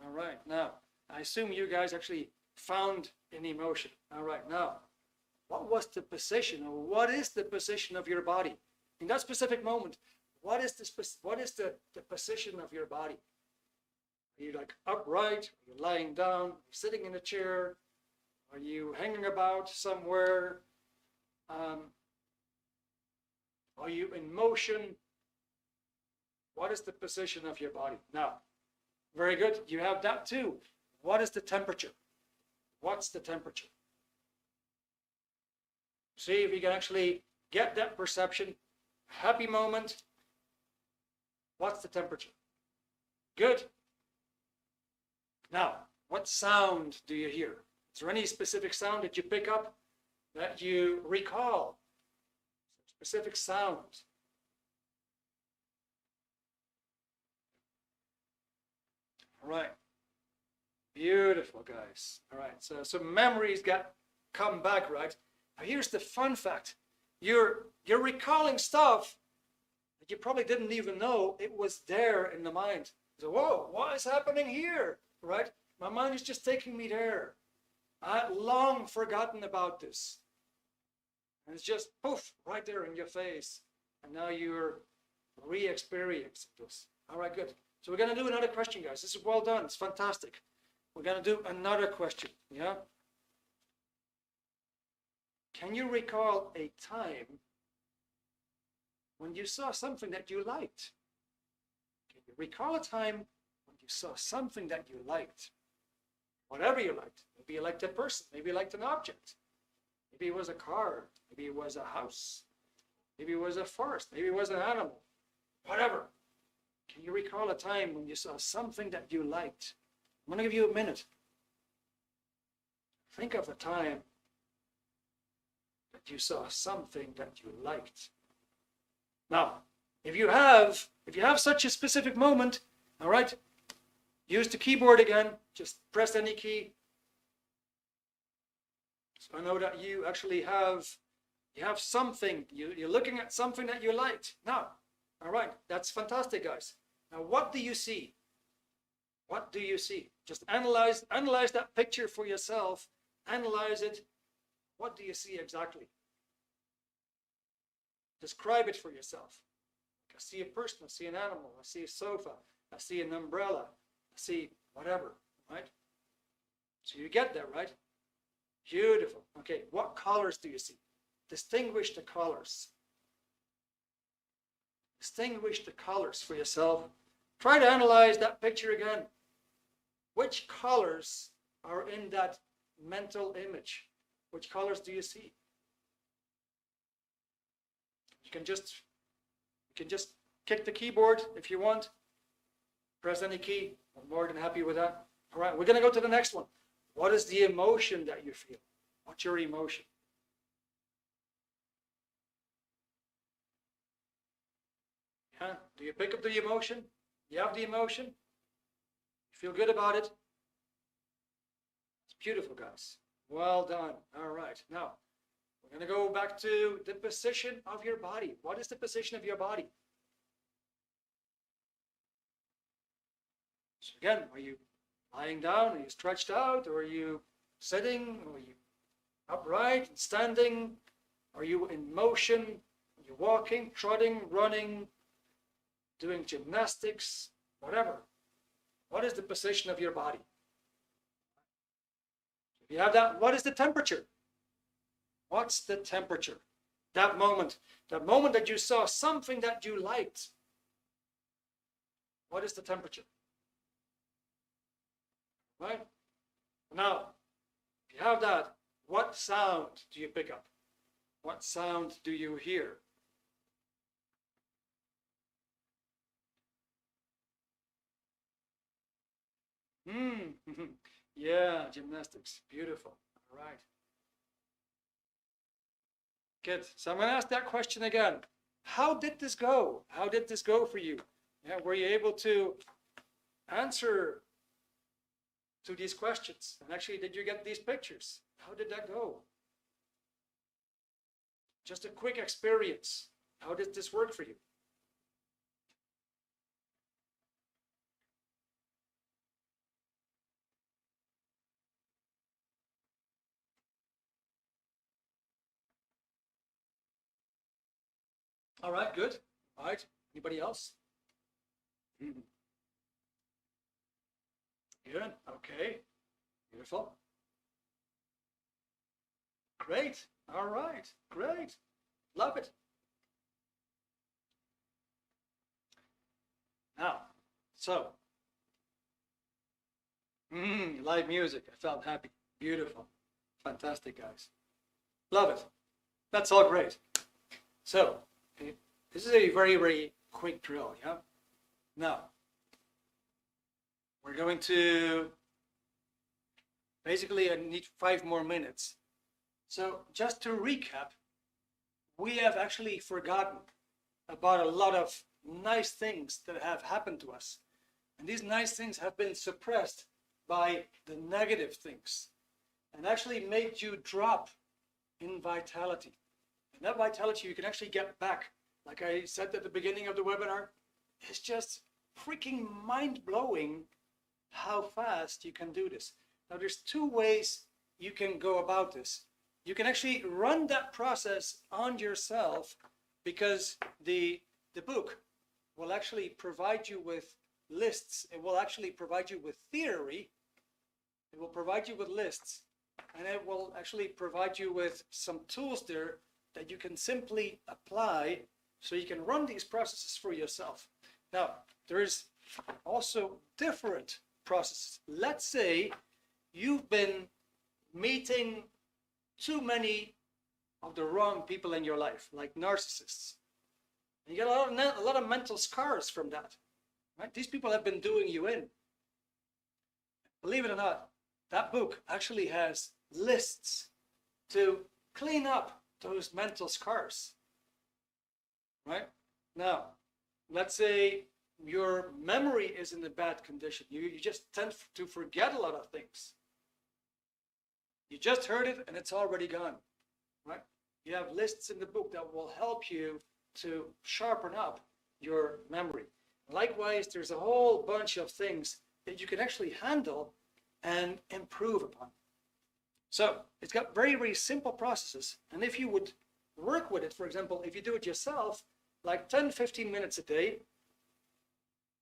All right. Now, I assume you guys actually found an emotion. All right. Now, what was the position, or what is the position of your body in that specific moment? What is the position of your body? Are you like upright? Are you lying down? Are you sitting in a chair? Are you hanging about somewhere? Are you in motion? What is the position of your body? Now, very good. You have that too. What is the temperature? What's the temperature? See if you can actually get that perception. Happy moment. What's the temperature? Good. Now, what sound do you hear? Is there any specific sound that you pick up that you recall? Specific sound. All right. Beautiful, guys. All right. So memories come back, right? Now here's the fun fact. You're recalling stuff that you probably didn't even know it was there in the mind. So, whoa, what is happening here? Right? My mind is just taking me there. I had long forgotten about this. And it's just poof, right there in your face. And now you're re-experiencing this. All right, good. So we're going to do another question, guys. This is well done. It's fantastic. We're going to do another question. Yeah? Can you recall a time when you saw something that you liked? Can you recall a time when you saw something that you liked? Whatever you liked. Maybe you liked a person. Maybe you liked an object. Maybe it was a car. Maybe it was a house. Maybe it was a forest. Maybe it was an animal. Whatever. Can you recall a time when you saw something that you liked? I'm going to give you a minute. Think of a time that you saw something that you liked. Now, if you have such a specific moment, all right, use the keyboard again. Just press any key. So I know that you actually have something. You're looking at something that you liked. Now, all right, that's fantastic, guys. Now, what do you see? What do you see? Just analyze that picture for yourself. Analyze it. What do you see exactly? Describe it for yourself. I see a person, I see an animal, I see a sofa, I see an umbrella, I see whatever, right? So you get there, right? Beautiful. Okay, what colors do you see? Distinguish the colors. Distinguish the colors for yourself. Try to analyze that picture again. Which colors are in that mental image? Which colors do you see? You can just kick the keyboard if you want. Press any key. I'm more than happy with that. All right, we're going to go to the next one. What is the emotion that you feel? What's your emotion? Yeah, do you pick up the emotion? You have the emotion? You feel good about it? It's beautiful, guys. Well done. All right, now we're going to go back to the position of your body. What is the position of your body? So again, are you lying down? Are you stretched out? Or are you sitting? Or are you upright and standing? Are you in motion? Are you walking, trotting, running, doing gymnastics, whatever? What is the position of your body? If you have that, what is the temperature? What's the temperature? That moment that you saw something that you liked. What is the temperature? Right? Now, if you have that, what sound do you pick up? What sound do you hear? Yeah, gymnastics. Beautiful. All right. Good. So I'm going to ask that question again. How did this go? How did this go for you? Yeah, were you able to answer to these questions? And actually, did you get these pictures? How did that go? Just a quick experience. How did this work for you? All right, good. All right, anybody else? Good, okay, beautiful. Great, all right, great, love it. Now, so, live music, I felt happy, beautiful, fantastic, guys. Love it, that's all great. So, this is a very, very quick drill, yeah? Now, we're going to, basically I need 5 more minutes. So just to recap, we have actually forgotten about a lot of nice things that have happened to us And these nice things have been suppressed by the negative things and actually made you drop in vitality. And that vitality you can actually get back. Like I said at the beginning of the webinar, it's just freaking mind-blowing how fast you can do this. Now there's two ways you can go about this. You can actually run that process on yourself, because the book will actually provide you with lists. It will actually provide you with theory. It will provide you with lists, and it will actually provide you with some tools there that you can simply apply so you can run these processes for yourself. Now, there is also different processes. Let's say you've been meeting too many of the wrong people in your life, like narcissists. And you get a lot of mental scars from that. Right? These people have been doing you in. Believe it or not, that book actually has lists to clean up those mental scars. Right? Now, let's say your memory is in a bad condition. You just tend to forget a lot of things. You just heard it and it's already gone. Right? You have lists in the book that will help you to sharpen up your memory. Likewise, there's a whole bunch of things that you can actually handle and improve upon. So it's got very, very simple processes. And if you would work with it, for example, if you do it yourself, like 10, 15 minutes a day,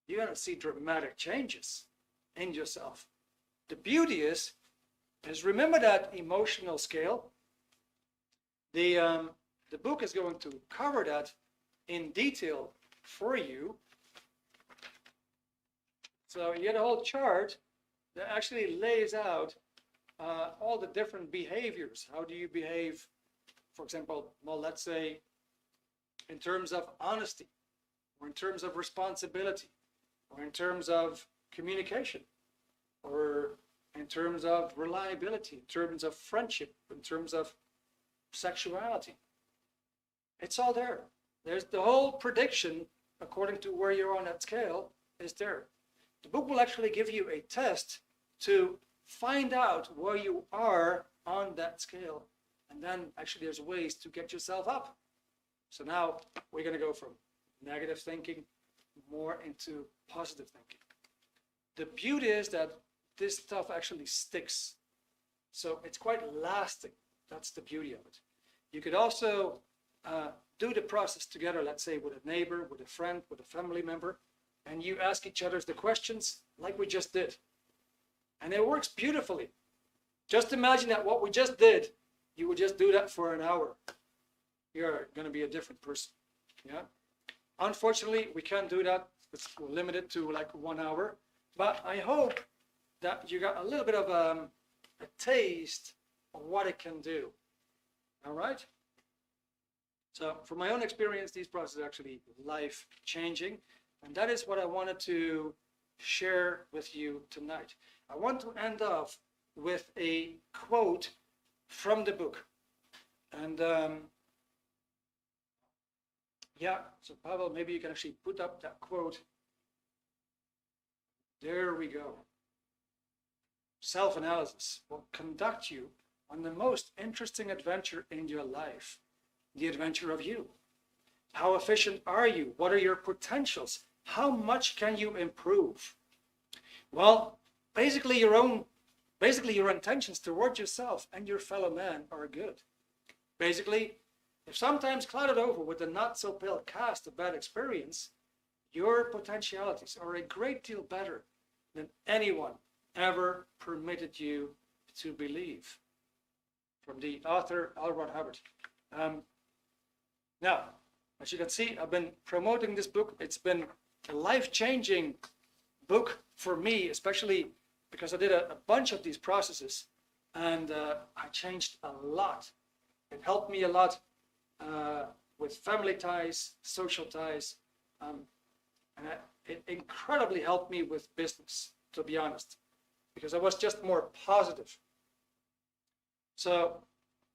you're going to see dramatic changes in yourself. The beauty is remember that emotional scale. The book is going to cover that in detail for you. So you get a whole chart that actually lays out all the different behaviors. How do you behave, for example, well, let's say in terms of honesty, or in terms of responsibility, or in terms of communication, or in terms of reliability, in terms of friendship, in terms of sexuality. It's all there. There's the whole prediction, according to where you're on that scale, is there. The book will actually give you a test to find out where you are on that scale. And then actually there's ways to get yourself up. So now we're going to go from negative thinking more into positive thinking. The beauty is that this stuff actually sticks. So it's quite lasting. That's the beauty of it. You could also do the process together, let's say with a neighbor, with a friend, with a family member, and you ask each other the questions like we just did. And it works beautifully. Just imagine that what we just did, you would just do that for an hour. You're going to be a different person. Yeah. Unfortunately, we can't do that. It's limited to like 1 hour. But I hope that you got a little bit of a taste of what it can do. All right. So from my own experience, these processes are actually life-changing. And that is what I wanted to share with you tonight. I want to end off with a quote from the book. And yeah, so Pavel, maybe you can actually put up that quote. There we go. Self-analysis will conduct you on the most interesting adventure in your life, the adventure of you. How efficient are you? What are your potentials? How much can you improve? Well, basically your intentions toward yourself and your fellow man are good. Basically, if sometimes clouded over with a not so pale cast of bad experience, your potentialities are a great deal better than anyone ever permitted you to believe. From the author, Hubbard. Now, as you can see, I've been promoting this book. It's been a life-changing book for me, especially because I did a bunch of these processes, and I changed a lot. It helped me a lot with family ties, social ties, and it incredibly helped me with business, to be honest, because I was just more positive. So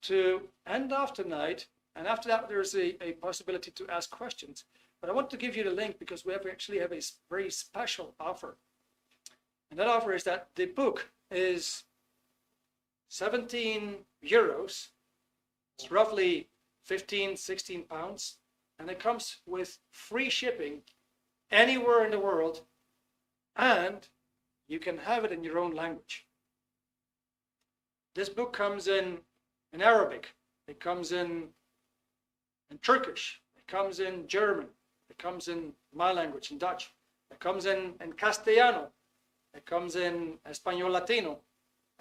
to end off tonight, and after that there's a possibility to ask questions, but I want to give you the link because we actually have a very special offer And that offer is that the book is 17 euros. It's roughly 15, 16 pounds. And it comes with free shipping anywhere in the world. And you can have it in your own language. This book comes in Arabic. It comes in Turkish. It comes in German. It comes in my language, in Dutch. It comes in Castellano. It comes in Espanol Latino.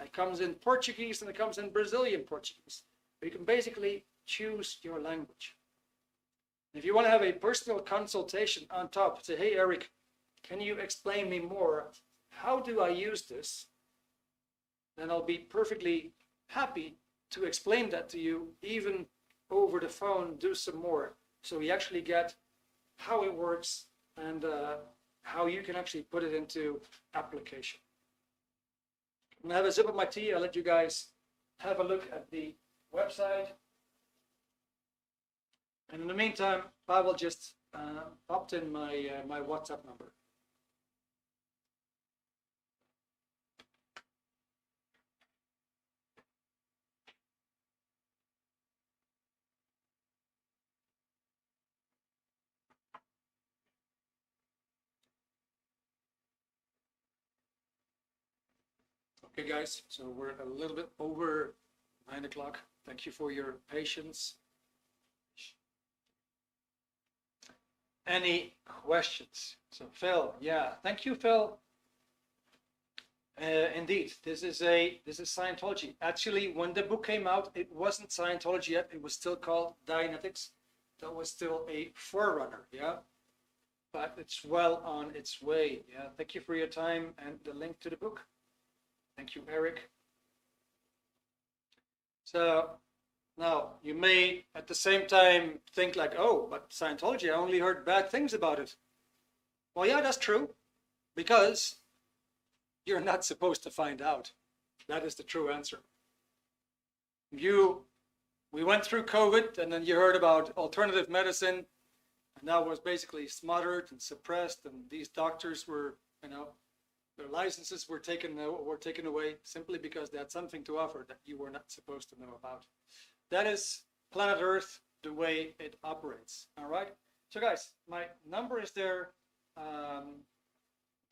It comes in Portuguese, and it comes in Brazilian Portuguese. You can basically choose your language. If you want to have a personal consultation on top, say, hey, Eric, can you explain me more? How do I use this? Then I'll be perfectly happy to explain that to you, even over the phone, do some more. So you actually get how it works and how you can actually put it into application. I'm gonna have a sip of my tea. I'll let you guys have a look at the website. And in the meantime, I will just opt in my WhatsApp number. Okay, guys, so we're a little bit over 9 o'clock. Thank you for your patience. Any questions? So Phil, yeah, thank you, Phil. Indeed, this is Scientology. Actually, when the book came out, it wasn't Scientology yet. It was still called Dianetics. That was still a forerunner, yeah. But it's well on its way. Yeah, thank you for your time and the link to the book. Thank you, Eric. So now you may at the same time think like, oh, but Scientology, I only heard bad things about it. Well, yeah, that's true, because you're not supposed to find out. That is the true answer. We went through COVID, and then you heard about alternative medicine, and that was basically smothered and suppressed, and these doctors were, their licenses were taken away simply because they had something to offer that you were not supposed to know about. That is planet Earth, the way it operates. All right. So guys, my number is there. In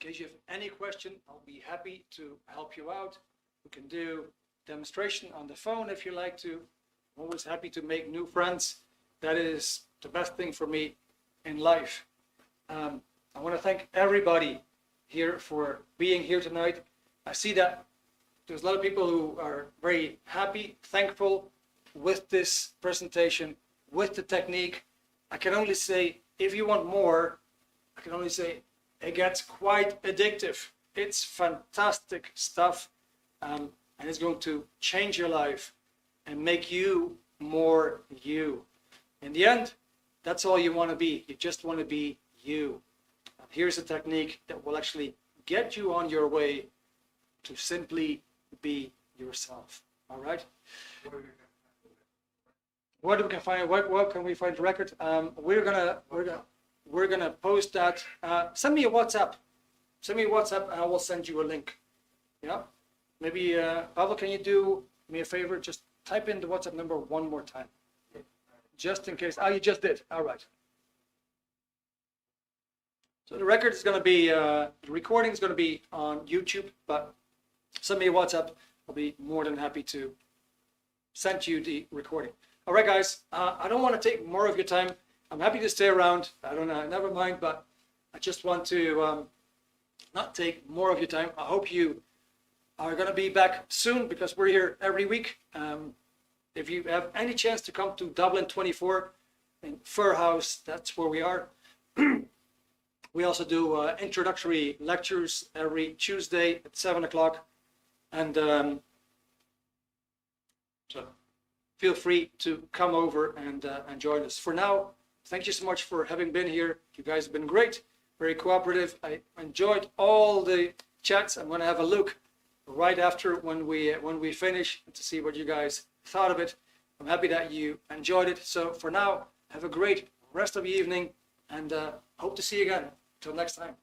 case you have any question, I'll be happy to help you out. We can do demonstration on the phone if you like to. I'm always happy to make new friends. That is the best thing for me in life. I want to thank everybody here for being here tonight. I see that there's a lot of people who are very happy, thankful with this presentation, with the technique. I can only say, if you want more, I can only say it gets quite addictive. It's fantastic stuff, and it's going to change your life and make you more you. In the end, that's all you want to be. You just want to be you. Here's a technique that will actually get you on your way to simply be yourself. All right. What we can find? What can we find the record? We're gonna post that. Send me a WhatsApp. Send me a WhatsApp, and I will send you a link. Yeah. Maybe Pavel, can you do me a favor? Just type in the WhatsApp number one more time, just in case. Oh, you just did. All right. So the record is going to be, the recording is going to be on YouTube, but send me a WhatsApp. I'll be more than happy to send you the recording. All right, guys, I don't want to take more of your time. I'm happy to stay around. I don't know, never mind, but I just want to not take more of your time. I hope you are going to be back soon, because we're here every week. If you have any chance to come to Dublin 24 in Fur House, that's where we are. We also do introductory lectures every Tuesday at 7 o'clock. And so feel free to come over and join us. For now, thank you so much for having been here. You guys have been great, very cooperative. I enjoyed all the chats. I'm going to have a look right after when we finish to see what you guys thought of it. I'm happy that you enjoyed it. So for now, have a great rest of the evening, and hope to see you again. Till next time.